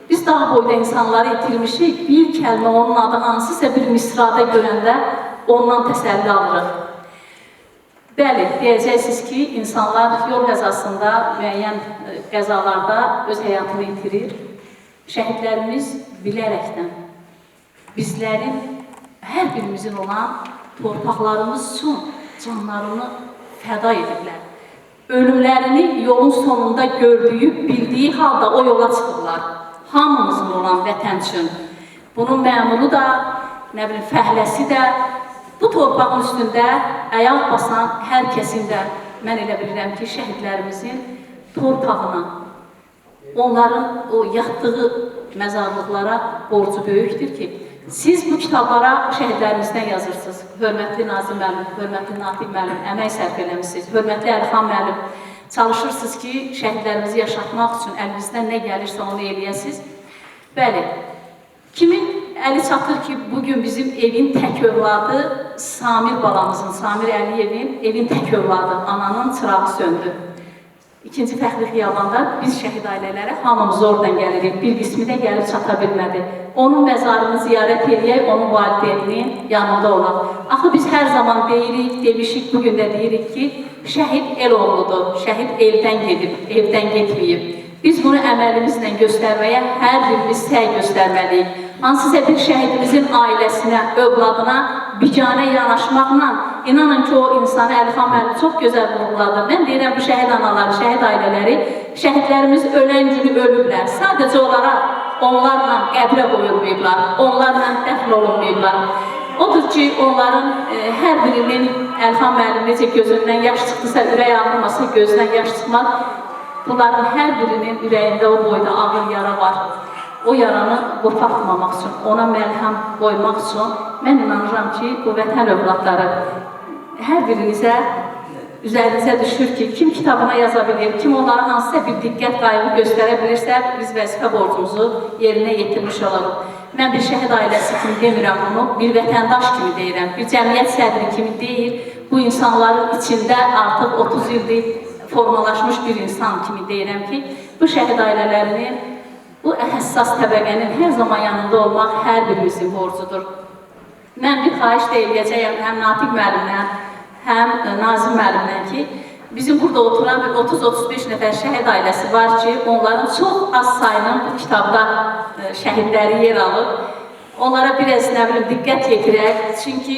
Biz dağ boyda insanları itirmişik, bir kəlmə onun adı hansısa bir misrada görəndə ondan təsəlli alırıq. Bəli, deyəcəksiniz ki, insanlar yol qəzasında, müəyyən qəzalarda öz həyatını itirir. Şəhidlərimiz bilərəkdən bizlərin, hər birimizin olan torpaqlarımız üçün canlarını fəda ediblər. Ölümlərini yolun sonunda gördüyü, bildiyi halda o yola çıxırlar. Hamımızın olan vətən üçün. Bunun məmuru da, nə bilim, fəhləsi də, bu torpağın üstündə ayaq basan hər kəsin də mən elə bilirəm ki, şəhidlərimizin torpağına, onların o yatdığı məzarlıqlara borcu böyükdür ki, siz bu kitablara şəhidlərimizdən yazırsınız. Hörmətli Nazım müəllim, hörmətli Natiq müəllim, əmək sərf eləmişsiniz. Hörmətli Əlxan müəllim, çalışırsınız ki, şəhidlərimizi yaşatmaq üçün əlinizdən nə gəlirsə onu eləyəsiniz. Bəli, kimin əli çatır ki, bugün bizim evin tək övladı Samir balamızın, Samir Əliyevin evin tək övladı, ananın çırağı söndü. İkinci fəxri xiyabanda biz şəhid ailələri hamımız oradan gəlirik, bir qismi də gəlib çata bilmədi. Onun məzarını ziyarət edək, onun valideyninin yanında olaq. Axı biz hər zaman deyirik, demişik, bugün də deyirik ki, şəhid el oğludur, şəhid eldən gedib, evdən getməyib. Biz bunu əməlimizlə göstərməyə hər birimiz səy göstərməliyik. Hansısa bir şəhidimizin ailəsinə, övladına biganə yanaşmaqla, inanın ki, o insanı Əlxan müəllim çox gözəl vurguladı. Mən deyirəm, bu şəhid anaları, şəhid ailələri, şəhidlərimiz ölən günü ölüblər. Sadəcə olaraq onlarla qəbrə qoyulmayıblar, onlarla dəfn olunmayıblar. Odur ki, onların hər birinin Əlxan müəllim necə gözündən yaş çıxdısa, ürək ağrımasa gözdən yaş çıxmaz. Bunların hər birinin ürəyində o boyda ağır yara var. o yaranı qopartmamaq üçün, ona məlhəm qoymaq üçün mən inanıram ki, bu vətən övladları hər birinizə üzərinizə düşür ki, kim kitabına yaza bilir, kim onlara hansısa bir diqqət qayğı göstərə bilirsə, biz vəzifə borcumuzu yerinə yetirmiş oluruq. Mən bir şəhid ailəsi kimi demirəm bunu, bir vətəndaş kimi deyirəm, bir cəmiyyət sədri kimi deyil, bu insanların içində artıq 30 ildir formalaşmış bir insan kimi deyirəm ki, bu şəhid ailələrinin, bu həssas təbəqənin hər zaman yanında olmaq hər birimizin borcudur. Mən bir xahiş da eləyəcəyəm həm Natiq müəllimdən, həm Nazim müəllimdən ki, bizim burada oturan bir 30-35 nəfər şəhid ailəsi var ki, onların çox az sayının bu kitabda şəhidləri yer alıb. Onlara biraz nə bilim diqqət yetirək, çünki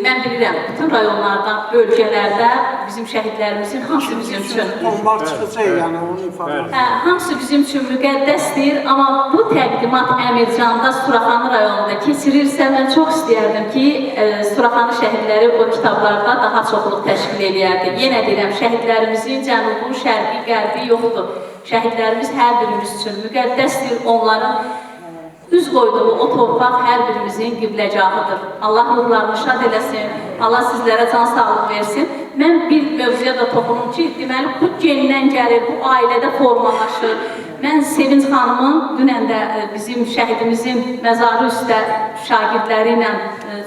mən bilirəm, bütün rayonlarda, bölgələrdə bizim şəhidlərimizin hamısı bizim üçün Onlar çıxacaq, yəni onu ifadə hamısı bizim üçün müqəddəsdir, amma bu təqdimat Əmircanda, Suraxanı rayonunda keçirilsə, mən çox istəyərdim ki, Suraxanı şəhidləri o kitablarda daha çoxluq təşkil edərdi. Yenə deyirəm, şəhidlərimizin cənubu, şərqi, qərbi yoxdur. Şəhidlərimiz hər birimiz üçün müqəddəsdir, onların üz qoyduğu o torpaq hər birimizin qibləgahıdır. Allah ruhlarını şad eləsin, Allah sizlərə can sağlıq versin. Mən bir mövzuya da toxunum ki, deməli, bu gendən gəlir, bu ailədə formalaşır. Mən Sevinç xanımın dünən də bizim şəhidimizin məzarı üstə şagirdləri ilə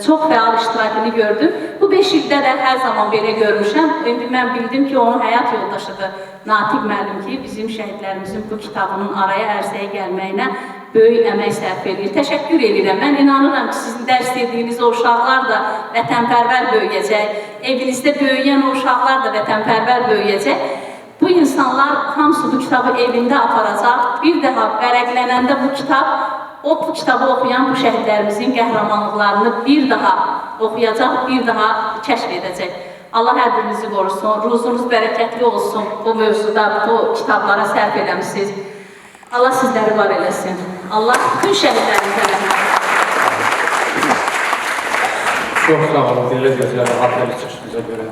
çox fəal iştirakını gördüm. Bu 5 ildə də hər zaman belə görmüşəm. İndi mən bildim ki, onun həyat yoldaşıdır Natiq müəllim ki, bizim şəhidlərimizin bu kitabının araya ərsəyə gəlməyinə böyük əmək sərf edir. Təşəkkür edirəm. Mən inanıram ki, sizin dərs dediyiniz o uşaqlar da vətənpərvər böyüyəcək. Evinizdə böyüyən o uşaqlar da vətənpərvər böyüyəcək. Bu insanlar hamısı bu kitabı evində aparacaq. Bir daha vərəqlənəndə bu kitabı oxuyan bu şəhidlərimizin qəhrəmanlıqlarını bir daha oxuyacaq, bir daha kəşf edəcək. Allah hər birinizi qorusun, ruzunuz bərəkətli olsun bu mövzuda, bu kitablara sərf eləmişsiniz. Allah sizləri var eləsin. Allah bütün şəhidlərimizə rəhmət eləsin. Çox sağ olun, belə gözəl, hatırlı çıxışınıza görə.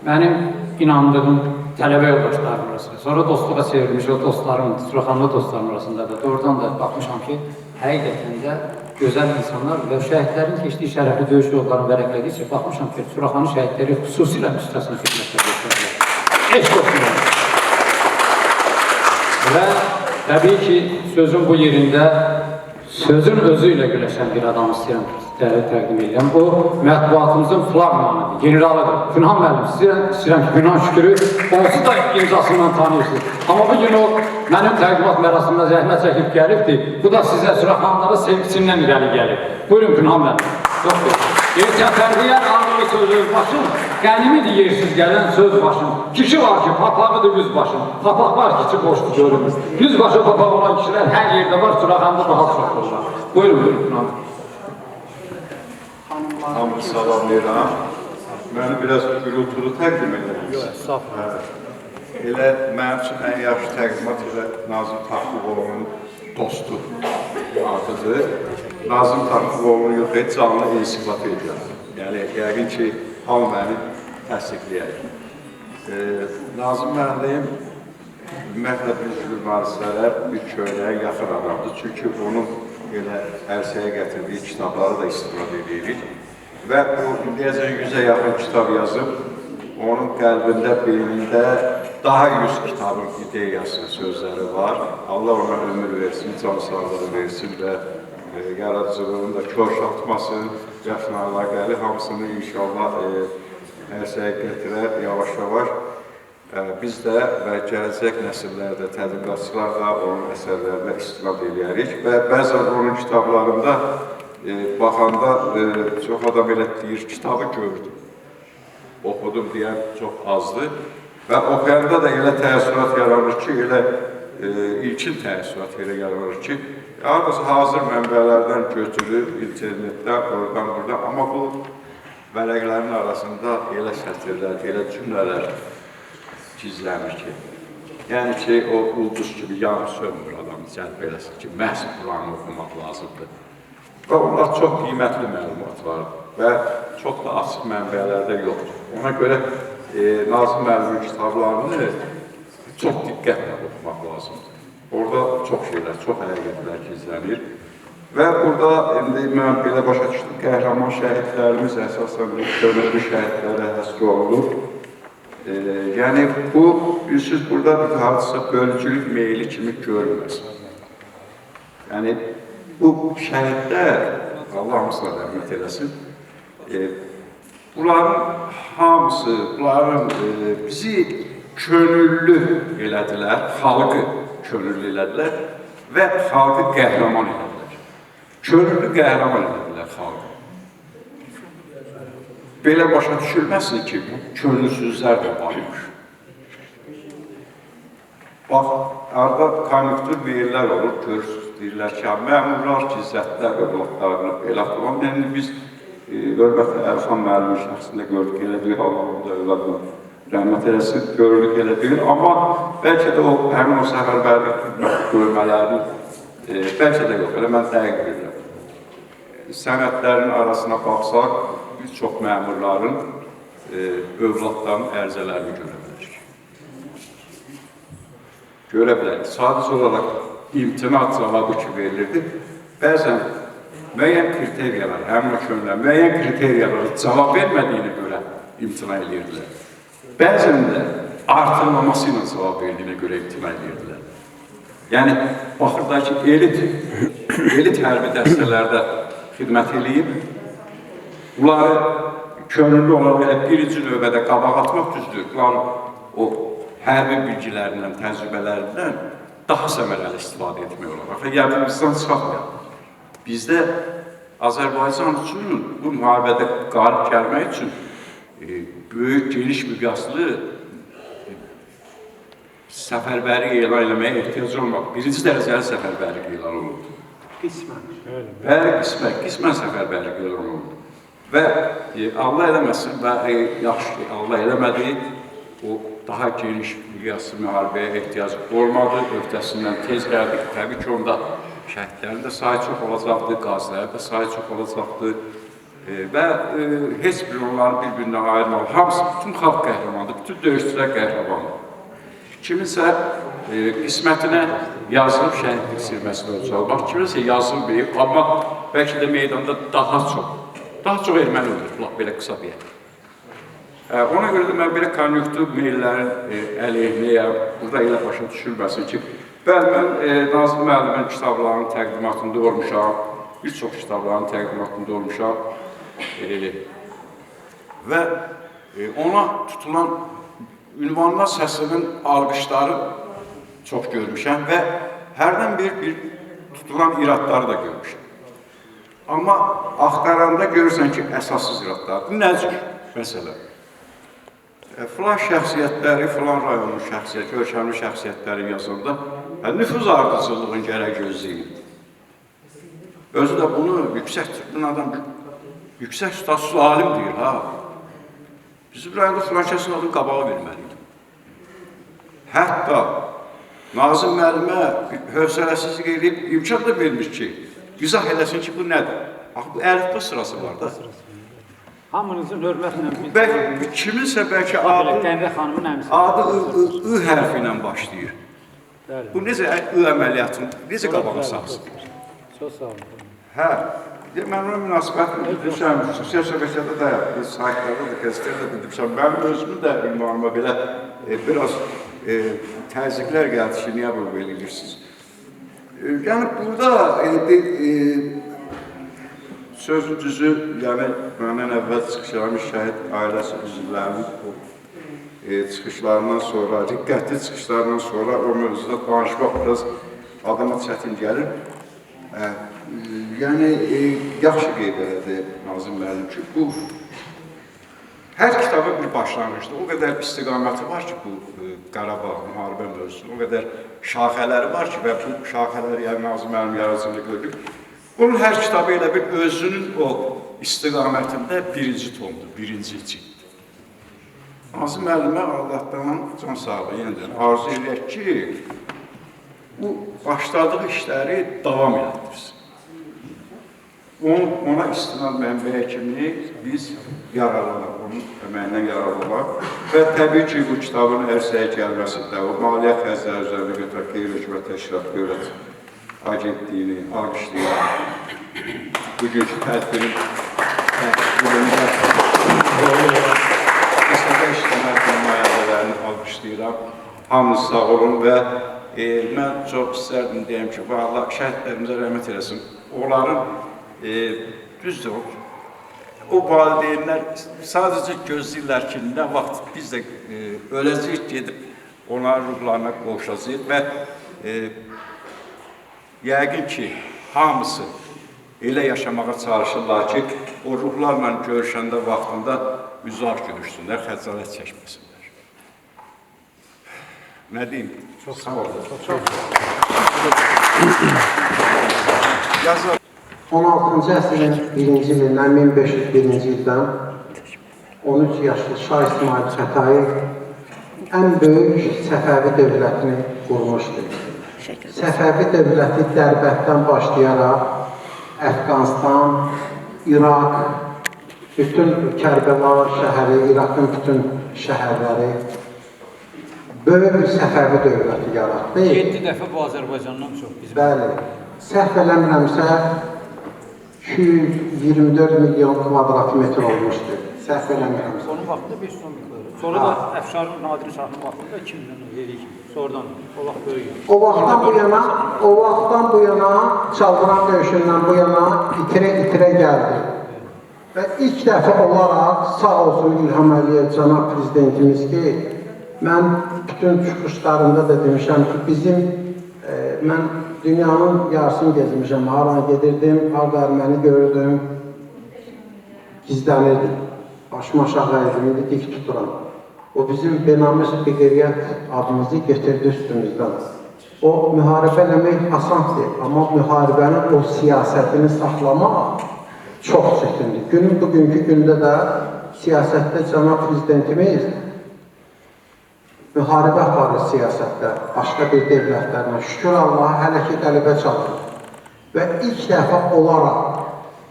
Mənim inandığım tələbə yoldaşlarım arasında, sonra dostluğa çevrilmiş o dostlarım, Suraxanlı dostlarım arasında da doğrudan da baxmışam ki, həqiqətən də gözəl insanlar və şəhidlərin keçdiyi şərəfli döyüş yollarını vərəqlədikcə baxmışam ki, Suraxanı şəhidləri xüsusilə müstəsna xidmətlər göstərirlər. Heç yoxdur. Və təbii ki, sözün bu yerində sözün özü ilə güləşən bir adam istəyirəm təqdim edirəm. O, mətbuatımızın flagmanıdır, generalıdır. Günhan müəllim, istəyirəm ki, Günhan Şükürü onsuz da imzasından tanıyırsınız. Amma bu gün o, mənim təqdimat mərasimində zəhmət çəkib gəlibdir. Bu da sizə Suraxanlara sevgisindən irəli gəlir. Buyurun Günhan müəllim. Yoxdur. Tənfərqiyən ağırlı sözü başım, qənimidir yersiz gələn söz başım. Kişi var ki, papağıdır yüz başım. Papaq var ki, içi boşdur görünür. Yüz başı papaq olan kişilər hər yerdə var, Suraxanda daha çox olurlar. Buyurun, Günhan. Hamı salamlayıram. Məni biraz gürültülü təqdim edirəm. Elə mənim üçün ən yaxşı təqdimat elə Nazım Taxtıqoğlu'nun dostu adıdır. Nazım Taxtıqoğlu'nu yox, heç canlı insibat edirəm. Yəni, yəqin ki, hamı məni təsdiqləyək. Nazım müəllim, ümumiyyətlə bir jurnalistlərə bir köynəyə yaxın adamdır. Çünki onun elə ərsəyə gətirdiyi kitabları da istifadə edirik. Və o, indiyəcən 100-ə yaxın kitab yazıb, onun qəlbində, beynində daha 100 kitabın ideyası, sözləri var. Allah ona ömür versin, can sağlığı versin və yaradıcılığını da körşaltmasın, yaşlarla gəlir, hamısını inşallah ərsəyə gətirər, yavaş-yavaş. Biz də və gələcək nəsillərdə, tədqiqatçılar da onun əsərlərinə istifadə edərik və bəzən onun kitablarında baxanda çox adam elə deyir, kitabı gördüm, oxudum deyən çox azdır və oxuyanda da elə təəssürat yaranır ki, elə ilkin təəssürat elə yaranır ki, yalnız hazır mənbələrdən götürüb, internetdən, oradan, buradan, amma bu vərəqlərin arasında elə sətirlər, elə cümlələr gizlənir ki, yəni ki, o ulduz kimi yanı sönmür adamı cəlb eləsin ki, məhz Quranı oxumaq lazımdır. Və onlar çox qiymətli məlumat var və çox da açıq mənbələrdə yoxdur. Ona görə Nazım müəllimin kitablarını çox diqqətlə oxumaq lazımdır. Orada çox şeylər, çox həqiqətlər gizlənir. Və burada indi mən belə başa düşdüm, qəhrəman şəhidlərimiz əsasən könüllü şəhidlərə həsr olunur. Yəni bu, bilirsiniz, burada bir hadisə bölücülük meyli kimi görülməz. Yəni bu şəhidlər, Allah hamısına rəhmət eləsin, bunların hamısı, bunların bizi könüllü elədilər, xalqı könüllü elədilər və xalqı qəhrəman elədilər. Könüllü qəhrəman elədilər xalqı. Belə başa düşülməsin ki, bu könülsüzlər də varmış. Bax, arada konjunktur meyillər olur, görürsünüz, deyirlər ki, məmurlar ki, zətlər övladlarını belə tutan, yəni biz hörmətli Ərxan müəllimin şəxsində gördük, elə bir halında övladını rəhmət eləsin, görürlük elə deyil, amma bəlkə də o, həmin o səfərbərlik görmələrini, bəlkə də yox, elə mən dəqiq bilirəm. Sənədlərin arasına baxsaq, bir çox məmurların övladların ərizələrini görə bilərik. Görə bilərik. Sadəcə olaraq imtina cavabı ki verilirdi. Bəzən müəyyən kriteriyalar, həmin o könülər, müəyyən kriteriyalara cavab vermədiyinə görə imtina edirdilər. Bəzən də artırmaması ilə cavab verdiyinə görə imtina edirdilər. Yəni, baxırlar ki, elit hərbi dəstələrdə xidmət edib, bunları könüllü olaraq birinci növbədə qabaq atmaq düzdür. Bunlar o hərbi bilgilərindən, təcrübələrindən daha səmərəli istifadə etmək olar. Yadımızdan çıxarmayalım. Bizdə Azərbaycan üçün, bu müharibədə qalib gəlmək üçün böyük, geniş miqyaslı səfərbərlik elan eləməyə ehtiyac olmaq. Birinci dərəcəli səfərbərlik elan olundu. Bəli, qismən səfərbərlik elan olundu. Və Allah eləməsin və yaxşı ki, Allah eləmədi, o daha geniş miqyaslı müharibəyə ehtiyac olmadı, öhdəsindən tez gəldik. Təbii ki, onda şəhidlərin də sayı çox olacaqdı, qazilərin də sayı çox olacaqdı və heç bir onların bir-birindən ayrılmalı. Hamısı, bütün xalq qəhrəmandır, bütün döyüşçülər qəhrəmandır. Kiminsə qismətinə yazılıb şəhidlik silməsində olacaq, kiminsə yazılmayıb, amma bəlkə də meydanda daha çox erməni ölür, belə qısa deyək. Ona görə də mən belə konjunktur meyllərin əleyhinəyəm, burada elə başa düşülməsin ki, bəli, mən Nazım müəllimin kitablarının təqdimatında olmuşam, bir çox kitabların təqdimatında olmuşam və ona tutulan ünvanlar səsinin alqışları çox görmüşəm və hərdən bir tutulan iradları da görmüşəm. Amma axtaranda görürsən ki, əsassız iradlardır. Nə cür? Məsələn, filan şəxsiyyətləri, filan rayonun şəxsiyyəti, görkəmli şəxsiyyətləri yazanda nüfuz ardıcılığın gərək gözləyir. Özü də bunu yüksək tutduğun adam, yüksək statuslu alim deyir, ha. Bizim rayonda filan kəsin adını qabağa verməliydi. Hətta Nazım müəllimə hövsələsizlik edib imkan da vermiş ki, izah eləsin ki, bu nədir? Bu əlifba sırası var da. Hamınızın hörmətlə Bəlkə, kiminsə bəlkə adı I hərfi ilə başlayır. Bu necə I əməliyyatını, necə qabağa saxsın? Çox sağ olun. Hə, mən ona münasibətini bildirmişəm, sosial şəbəkədə də, saytlarda da, qəzetlərdə də bildirmişəm. Mənim özümün də ünvanıma belə biraz təzyiqlər gəldi ki, niyə bu belə edirsiniz? Yəni, burada sözün düzü, yəni, məndən əvvəl çıxışlarmış şəhid ailəsi üzvlərinin çıxışlarından sonra, diqqətli çıxışlarından sonra o mövzuda danışmaq biraz adama çətin gəlir. Yəni, yaxşı qeyd elədi Nazım müəllim ki, bu hər kitabın bir başlanğıcdır. O qədər istiqaməti var ki, bu Qarabağ müharibə mövzusunda, o qədər şaxələri var ki, və bu şaxələri yəni Nazım müəllim yaradıcılığında görülür. Bunun hər kitabı elə bir özünün o istiqamətində birinci tondur, birinci cildir. Nazım müəllimə Allahdan can sağlığı yenidən arzu edək ki, bu başladığı işləri davam etdirsin. Ona istinad mənbəyi kimi biz yararlanaq, onun əməyindən yararlanaq və təbii ki, bu kitabın ərsəyə gəlməsində, o maliyyə xərcləri üzərində götürək qeyri-hökumət təşkilat dövlət agentliyini alqışlayıraq. Bugünkü tədbirin tədbirində əsəbə işləmət nümayəndələrini alqışlayıraq. Hamınız sağ olun və mən çox istərdim deyəm ki, Allah şəhidlərimizə rəhmət eləsin. Onların düzdür, o valideynlər sadəcə gözləyirlər ki, nə vaxt biz də öləcəyik gedib onların ruhlarına qovuşacaq və yəqin ki, hamısı elə yaşamağa çalışırlar ki, o ruhlarla görüşəndə vaxtında uzaq görüşsünlər, xəcalət çəkməsinlər. Nə deyim? Çox sağ olun. Yazar. 16-cı əsrin 1-ci ilindən, 1501-ci ildən 13 yaşlı Şah İsmail Xətai ən böyük Səfəvi dövlətini qurmuşdur. Səfəvi dövləti Dərbətdən başlayaraq Əfqanistan, İraq, bütün Kərbəla şəhəri, İraqın bütün şəhərləri böyük bir Səfəvi dövləti yaratdı. 7 dəfə bu Azərbaycandan çox bizim. Bəli, səhv eləmirəmsə 224 milyon kvadrat metr olmuşdur. Səhv eləmirəmsə. Onun vaxtında 500 milyon. Sonra da Əfşarın Nadir Şahın vaxtında 2 milyon verik. Sonradan o vaxt böyük. O vaxtdan bu yana Çaldıran döyüşündən bu yana itirə gəldi. Və ilk dəfə olaraq sağ olsun İlham Əliyev cənab prezidentimiz ki, mən bütün çıxışlarında da demişəm ki, mən dünyanın yarısını gezmişəm, haran gedirdim, harada erməni gördüm, gizlənirdim, başıma aşağı əydim, dik tuturam. O bizim Benamiz Biqeriyyət adımızı getirdi üstümüzdən. O, müharibə eləmək asandır, amma müharibənin o siyasətini saxlamaq çox çətindir. Günün bugünkü gündə də siyasətdə cənab prezidentimiz müharibə aparır siyasətdə, başqa bir devlətlərlə. Şükür Allaha hələ ki qəlibə çalır. Və ilk dəfə olaraq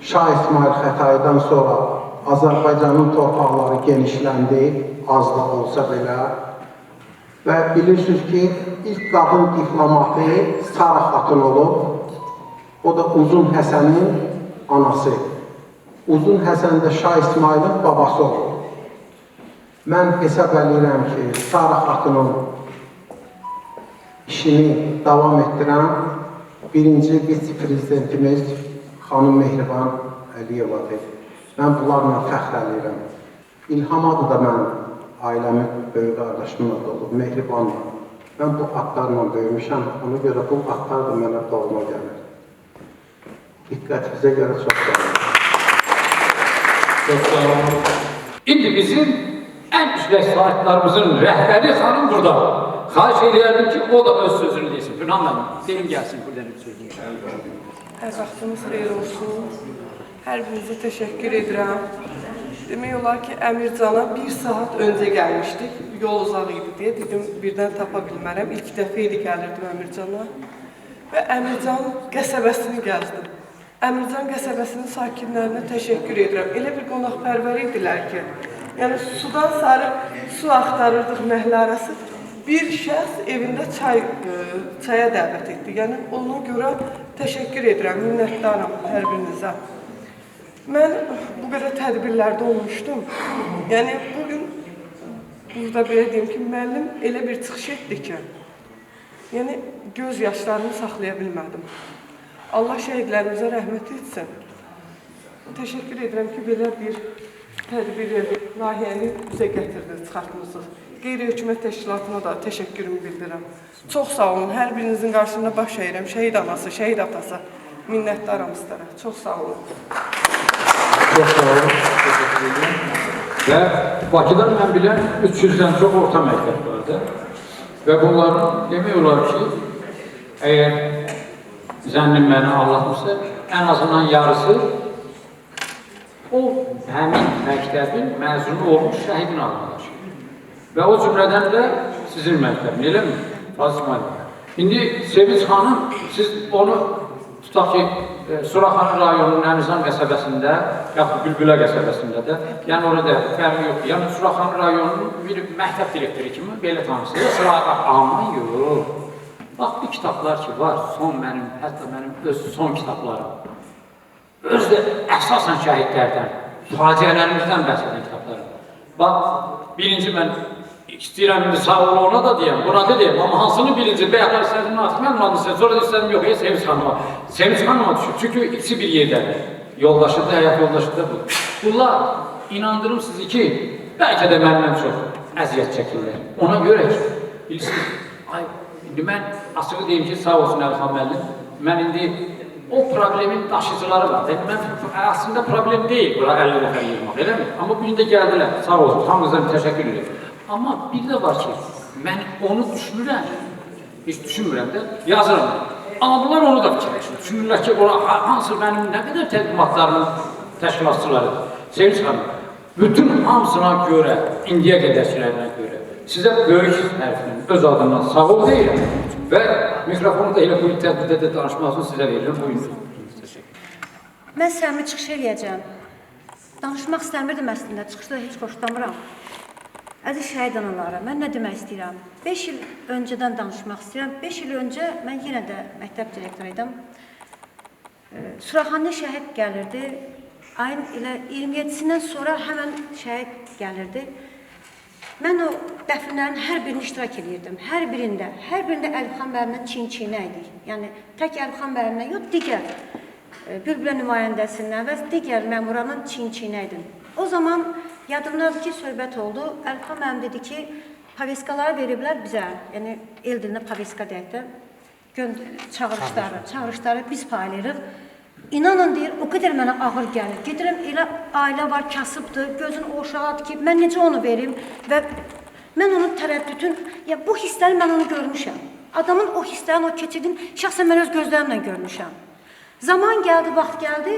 Şah İsmail Xətaidən sonra Azərbaycanın torpaqları genişləndi, azlıq olsa belə. Və bilirsiniz ki, ilk qadın diplomatı Sara Xatun olub, o da Uzun Həsənin anası. Uzun Həsən də Şah İsmailin babası olub. Mən hesab edirəm ki, Sara Xatunun işini davam etdirən birinci vitse-prezidentimiz xanım Mehriban Əliyevadır. Mən bunlarla fəxr edirəm. İlham adı da mən ailəmin böyük qardaşımın adı olub, Mehribanla. Mən bu adlarla böyümüşəm, ona görə bu adlar da mənə doğma gəlir. Diqqətinizə görə çox sağ olun. Çox sağ olun. İndi bizim ən güclək saatlarımızın rəhbəri xanım burada. Xahiş edərdim ki, o da öz sözünü desin. Bünhan mənim, deyim gəlsin buradan bir sözünü. Hər vaxtınız xeyir olsun. Hər birinizə təşəkkür edirəm. Demək olar ki, Əmircana 1 saat öncə gəlmişdik. Yol uzaq idi deyə dedim, birdən tapa bilmərəm. İlk dəfə idi gəlirdim Əmircana. Və Əmircan qəsəbəsini gəzdim. Əmircan qəsəbəsinin sakinlərinə təşəkkür edirəm. Elə bir qonaqpərvər idilər ki, yəni sudan sarı su axtarırdıq məhəllə arası. Bir şəxs evində çaya dəvət etdi. Yəni ona görə təşəkkür edirəm, minnətdaram hər birinizə. Mən bu qədər tədbirlərdə olmuşdum. Yəni bugün burada belə deyim ki, müəllim elə bir çıxış etdi ki, yəni göz yaşlarını saxlaya bilmədim. Allah şəhidlərimizə rəhmət etsin. Təşəkkür edirəm ki, belə bir tədbiri, layihəni bizə gətirdiniz, çıxartmışsınız. Qeyri-hökumət təşkilatına da təşəkkürümü bildirirəm. Çox sağ olun, hər birinizin qarşısında baş əyirəm. Şəhid anası, şəhid atası, minnətdaram sizlərə. Çox sağ olun. Çox sağ olun. Və Bakıdan mən bilən 300-dən çox orta məktəb vardı. Və bunların demək olar ki, əgər zənnim məni anlatmışsa, ən azından yarısı o həmin məktəbin məzunu olmuş şəhidin arkadaşı. Və o cümlədən də sizin məktəbin, elə mi? Fazıl İsmail. İndi Sevinç xanım, siz onu tutaq ki, Suraxanı rayonunun Əmizan qəsəbəsində, yaxud Bülbülə qəsəbəsində də, yəni orada fərqi yoxdur. Yəni Suraxanı rayonunun bir məktəb direktoru kimi belə tanısınız. Amma yox. Bax, bu kitablar ki var, hətta mənim öz son kitablarım. Öz də əsasən şəhidlərdən, faciələrimizdən bəhs edən kitablarım. Bax, birinci mən istəyirəm, indi sağ ol ona da deyəm, buna da deyəm, amma hansını birinci, bəyəklər istədim, mən buna istəyəm, sonra da istədim, yox, Sevinç xanıma. Sevinç xanıma düşür, çünki ikisi bir yerdədir. Yoldaşıdır, həyat yoldaşıdır bu. Bunlar, inandırım sizi ki, bəlkə də məndən çox əziyyət çəkirlər. Ona görə ki, bilirsiniz, indi mən açığı deyim ki, sağ olsun Əlxan müəllim, mən indi o problemin daşıcıları var. Əslində problem deyil, bura 50 nəfər yığmaq, elə mi? Amma bu gün də gəldilər, sağ olsun, hamınızdan təşəkkür edirəm. Amma bir də var ki, mən onu düşünürəm, heç düşünmürəm də, yazıram. Amma bunlar onu da fikirləşir. Düşünürlər ki, hansı mənim nə qədər təqdimatlarımın təşkilatçıları, Sevinç xanım, bütün hamısına görə, indiyə qədərkilərinə görə, sizə böyük hərfinin öz adından sağ ol deyirəm və mikrofonu da elə bu tədbirdə də danışmasını sizə verirəm. Buyurun. Mən səmimi çıxış eləyəcəm. Danışmaq istəmirdim əslində, çıxışda heç xoşlamıram. Əziz şəhid anaları, mən nə demək istəyirəm? 5 il öncədən danışmaq istəyirəm. 5 il öncə mən yenə də məktəb direktoruydım. Suraxanlı şəhid gəlirdi. Ayın elə 27-sindən sonra həmən şəhid gəlirdi. Mən o dəfnlərin hər birini iştirak edirdim. Hər birində Əlifxan müəllimlə çin-çinə idik. Yəni, tək Əlifxan müəllimlə yox, digər Bülbülə nümayəndəsindən və digər məmurlarla çin-çinə idim. O zaman yadımdadır ki, söhbət oldu. Əlifxan müəllim dedi ki, paveskaları veriblər bizə, yəni el dilində paveska deyək də, çağırışları biz paylayırıq. İnanın deyir, o qədər mənə ağır gəlir. Gedirəm, elə ailə var, kasıbdır, gözün o uşağı ki, mən necə onu verim və mən onun tərəddüdün, ya bu hissləri mən onu görmüşəm. Adamın o hisslərini, o keçirdin, şəxsən mən öz gözlərimlə görmüşəm. Zaman gəldi, vaxt gəldi,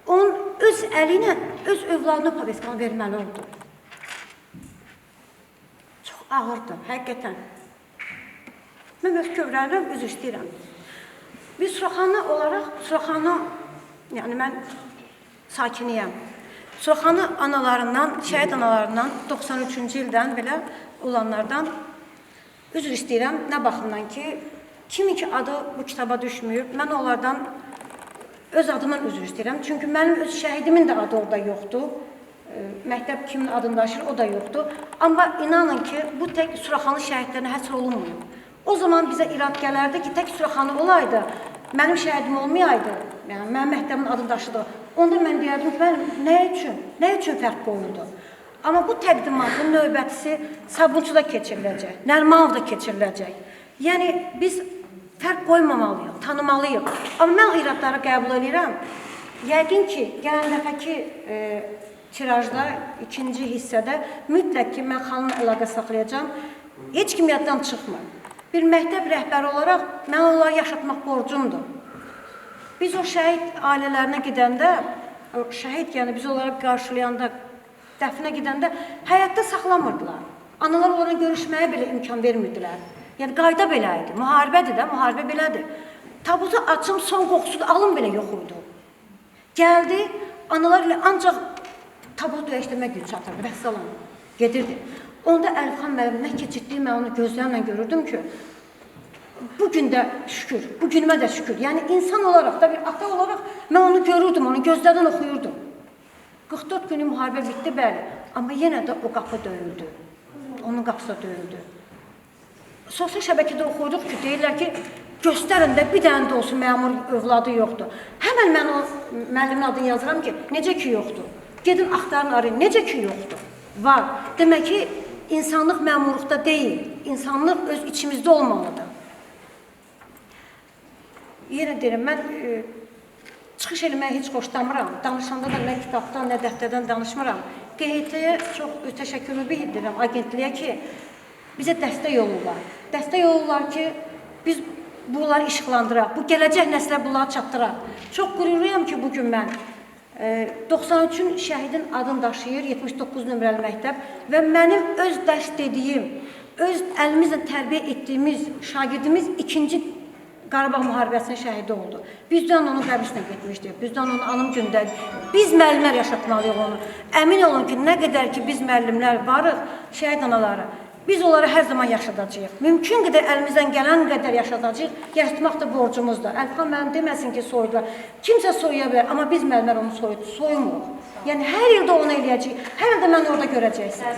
onun öz əli ilə, öz övladına paveskanı verməli oldu. Çox ağırdır, həqiqətən. Mən öz kövrəlirəm, üzr istəyirəm. Biz Suraxanlı olaraq, yəni mən sakiniyəm. Suraxanlı analarından, şəhid analarından, 93-cü ildən belə olanlardan üzr istəyirəm. Nə baxımdan ki, kimin ki adı bu kitaba düşməyib, mən onlardan öz adımdan üzr istəyirəm. Çünki mənim öz şəhidimin də adı orada yoxdur. Məktəb kimin adını daşır, o da yoxdur. Amma inanın ki, bu tək Suraxanlı şəhidlərinə həsr olunmuyor. O zaman bizə irad gələrdi ki, tək Suraxanlı olaydı, mənim şəhidim olmayaydı, yəni mənim məktəbimin adını daşıdı. Onda mən deyərdim ki, nə üçün fərq qoyuldu? Amma bu təqdimatın növbətisi Sabunçuda keçiriləcək, Nərimanovda keçiriləcək. Yəni, biz fərq qoymamalıyıq, tanımalıyıq. Amma mən iradları qəbul edirəm. Yəqin ki, gələn dəfəki tirajda, ikinci hissədə mütləq ki, mən xanımla əlaqə saxlayacağam. Heç kim yaddan çıxmır. Bir məktəb rəhbəri olaraq mən onları yaşatmaq borcumdur. Biz o şəhid ailələrinə gedəndə, şəhid yəni biz onları qarşılayanda, dəfinə gedəndə həyatda saxlamırdılar. Analar onlara görüşməyə belə imkan vermirdilər. Yəni qayda belə idi, müharibədir də, müharibə belədir. Tabutu açım, son qoxusu da alın belə yox idi. Gəldi, analar ilə ancaq tabutu döyəşdirmək gücü çatırdı, vəssalam, gedirdi. Onda Əlifxan müəllim nə keçirtdiyi mən onu gözlərimlə görürdüm ki, bugün də şükür, bugünümə də şükür. Yəni insan olaraq da, bir ata olaraq mən onu görürdüm, onu gözlərdən oxuyurdum. 44 günü müharibə bitdi, bəli, amma yenə də o qapı döyüldü. Onun qapısı da döyüldü. Sosial şəbəkədə oxuyduq ki, deyirlər ki, göstərin də bir dənə də olsun məmur övladı yoxdur. Həmən mən o müəllimin adını yazıram ki, necə ki yoxdur. Gedin axtarın arayın, necə ki yoxdur. Var. Demək ki, insanlıq məmurluqda deyil, insanlıq öz içimizdə olmalıdır. Yenə deyirəm, mən çıxış eləməyə heç xoşlamıram. Danışanda da nə kitabdan, nə dəftərdən danışmıram. QHT-yə çox təşəkkürlü bildirirəm, agentliyə ki, bizə dəstək olurlar. Dəstək olurlar ki, biz bunları işıqlandıraq, bu gələcək nəslə bunları çatdıraq. Çox qürurluyam ki, bugün mən 93-ün şəhidin adını daşıyır, 79 nömrəli məktəb və mənim öz dərs dediyim, öz əlimizlə tərbiyə etdiyimiz şagirdimiz ikinci Qarabağ müharibəsinin şəhidi oldu. Bizdən onun qəbrisinə getmişdik. Bizdən onun anım gündə. Biz müəllimlər yaşatmalıyıq onu. Əmin olun ki, nə qədər ki biz müəllimlər varıq, şəhid anaları, biz onları hər zaman yaşadacağıq. Mümkün qədər əlimizdən gələn qədər yaşadacağıq. Yaşatmaq da borcumuzdur. Əlifxan müəllim deməsin ki, soydular. Kimsə soyuya bilər, amma biz müəllimlər onu soyumuruq. Yəni hər ildə onu eləyəcəyik. Hər ildə mən orada görəcəksiniz.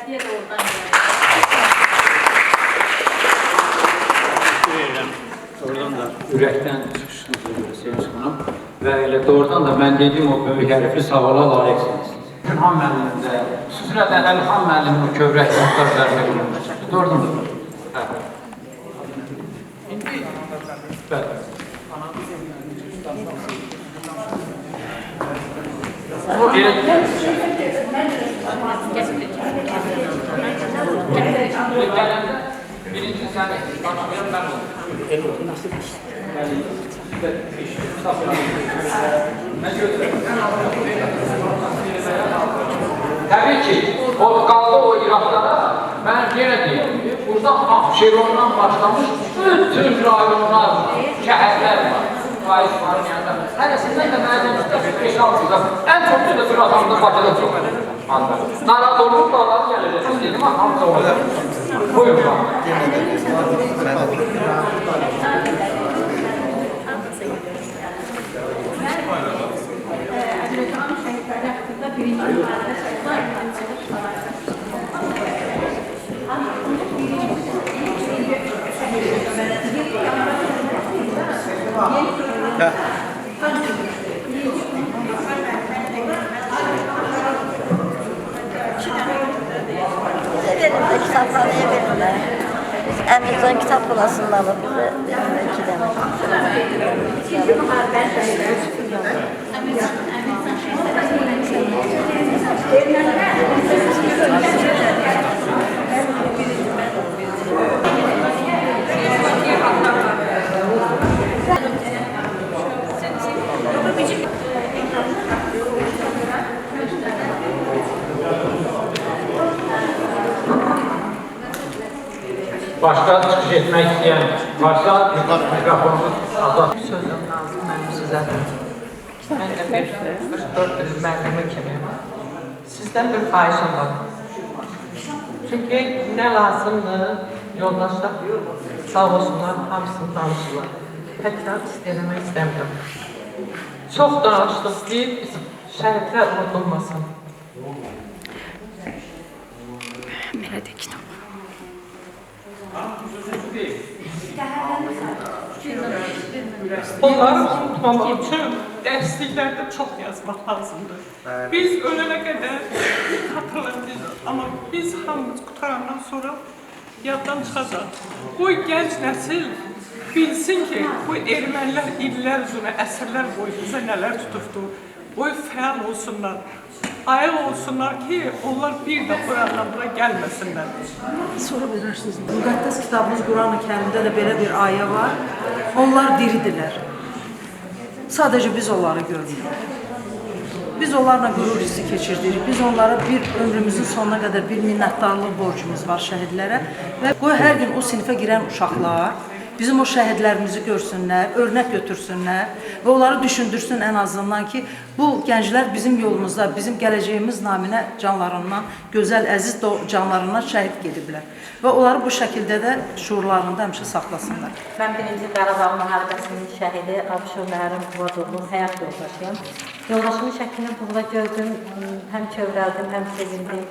Oradan da ürəkdən çıxışınızı görə Sevinç xanım və elə doğrudan da mən dediyim o böyük hərfli savala layiqsiniz. Əlhan müəllim də, xüsusilə də Əlhan müəllimin o kövrək notlarlarına qılınmışdır. Doğrudan da. İndi, bəli. Bu birinci səni başlayan mən oldum. Təbii ki, o qaldı o İraqlara, mən yenə deyim, burada Abşerondan başlamış bütün rayonlar, şəhərlər var. Faiz var yanında. Hərəsindən də məzunluqda 5-6 ən çoxu da Züratamda Bakıda çox. Narad olub dağlar gəlir. Dedim, hamısı olacaq. Buyurun bax. Elimizde kitaphaneye verirler. Biz Əmircan kitap bulasından alıp bize 2 tane. Başqa çıxış etmək istəyən varsa, mikrofonumuz azad. Sözüm lazım mənim sizədir. Mən də bir 44 il müəllimi kimi sizdən bir xahişim var. Çünki nə lazımdır, yoldaşlar sağ olsunlar, hamısını danışırlar. Təkrar istələmək istəmirəm. Çox danışdıq deyib, şəhidlər unudulmasın. Belə də kitab. Onları unutmamaq üçün dərsliklərdə çox yazmaq lazımdır. Biz ölənə qədər hatırlayacağız, amma biz hamımız qutarandan sonra yaddan çıxacaq. Bu gənc nəsil bilsin ki, bu ermənilər illər üzrə, əsrlər boyu bizə nələr tutubdur. Boy fəal olsunlar, ayıq olsunlar ki, onlar bir də burandan bura gəlməsinlər. Sonra bilirsiniz, müqəddəs kitabımız Quran-ı Kərimdə də belə bir ayə var. Onlar diridirlər. Sadəcə biz onları görmürük. Biz onlarla qürur hissi keçirdirik. Biz onlara bir ömrümüzün sonuna qədər bir minnətdarlıq borcumuz var şəhidlərə. Və qoy hər gün o sinifə girən uşaqlar bizim o şəhidlərimizi görsünlər, örnək götürsünlər və onları düşündürsün ən azından ki, bu gənclər bizim yolumuzda, bizim gələcəyimiz naminə canlarından, gözəl, əziz canlarından şəhid gediblər. Və onları bu şəkildə də şuurlarında həmişə saxlasınlar. Mən 1-ci Qarabağ müharibəsinin şəhidi Abşur Məhərrəm Quvadovun həyat yoldaşıyım. Yoldaşımın şəklini burada gördüm, həm kövrəldim, həm sevindim.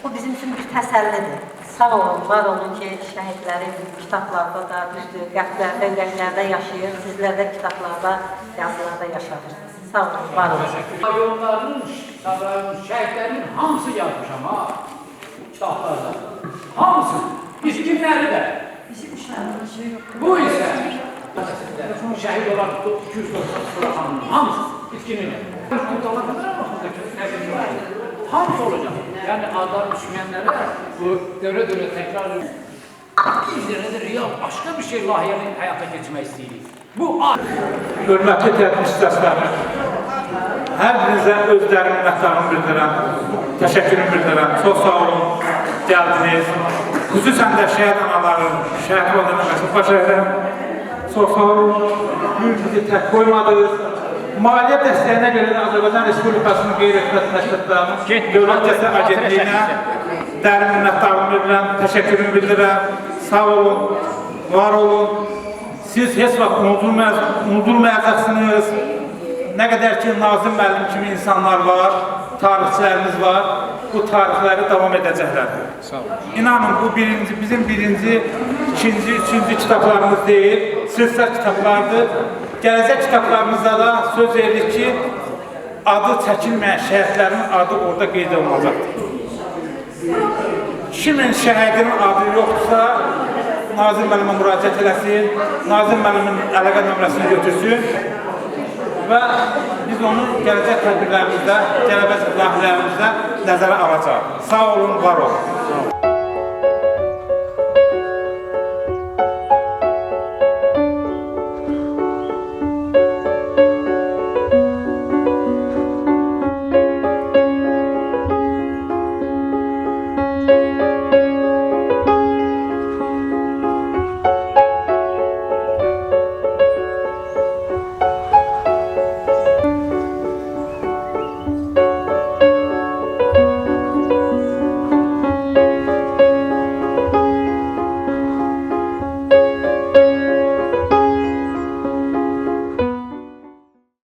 Bu bizim üçün bir təsəllidir. Sağ olun, var olun ki, şəhidləri kitablarda da, düzdür, qəlblərdə, ürəklərdə yaşayır, sizlərdə kitablarda, yazılarda yaşadırsınız. Sağ olun, var olun. Rayonların, şəhidlərinin hamısı yazmışam ha, kitablarda. Hamısı, iskinləri də. Bu isə şəhid olan 290 Suraxanın hamısı iskinləri. Hamısı olacaq. Yəni adlar düşmənlərə bu dövrə təkrar edilir. Biz də real başqa bir şey layihəni həyata keçirmək istəyirik. Bu Hörmətli tədris dəstələri, hər birinizə özlərin minnətdarlığını bildirəm, təşəkkürümü bildirəm. Çox sağ olun, gəldiniz. Xüsusən də şəhid anaların, şəhid vətəndaşları baş əyirəm. Çox sağ olun. Bizi tək qoymadınız. Maliyyə dəstəyinə görə də Azərbaycan Respublikasının qeyri-ixtisas təşkilatlarının Dövlət Cəsur Agentliyinə dərin minnətdarlığımı bildirirəm, təşəkkürümü bildirirəm. Sağ olun, var olun. Siz heç vaxt unudulmayacaqsınız. Nə qədər ki, Nazım müəllim kimi insanlar var, tarixçilərimiz var, bu tarixləri davam edəcəklər. İnanın, bu bizim birinci, ikinci, üçüncü kitablarımız deyil, silsilə kitablardır. Gələcək kitablarımızda da söz veririk ki, adı çəkilməyən şəhidlərin adı orada qeyd olunacaqdır. Kimin şəhidinin adı yoxdursa, Nazım müəllimə müraciət eləsin, Nazım müəllimin əlaqə nömrəsini götürsün və biz onu gələcək tədbirlərimizdə, gələcək layihələrimizdə nəzərə alacaq. Sağ olun, var olun.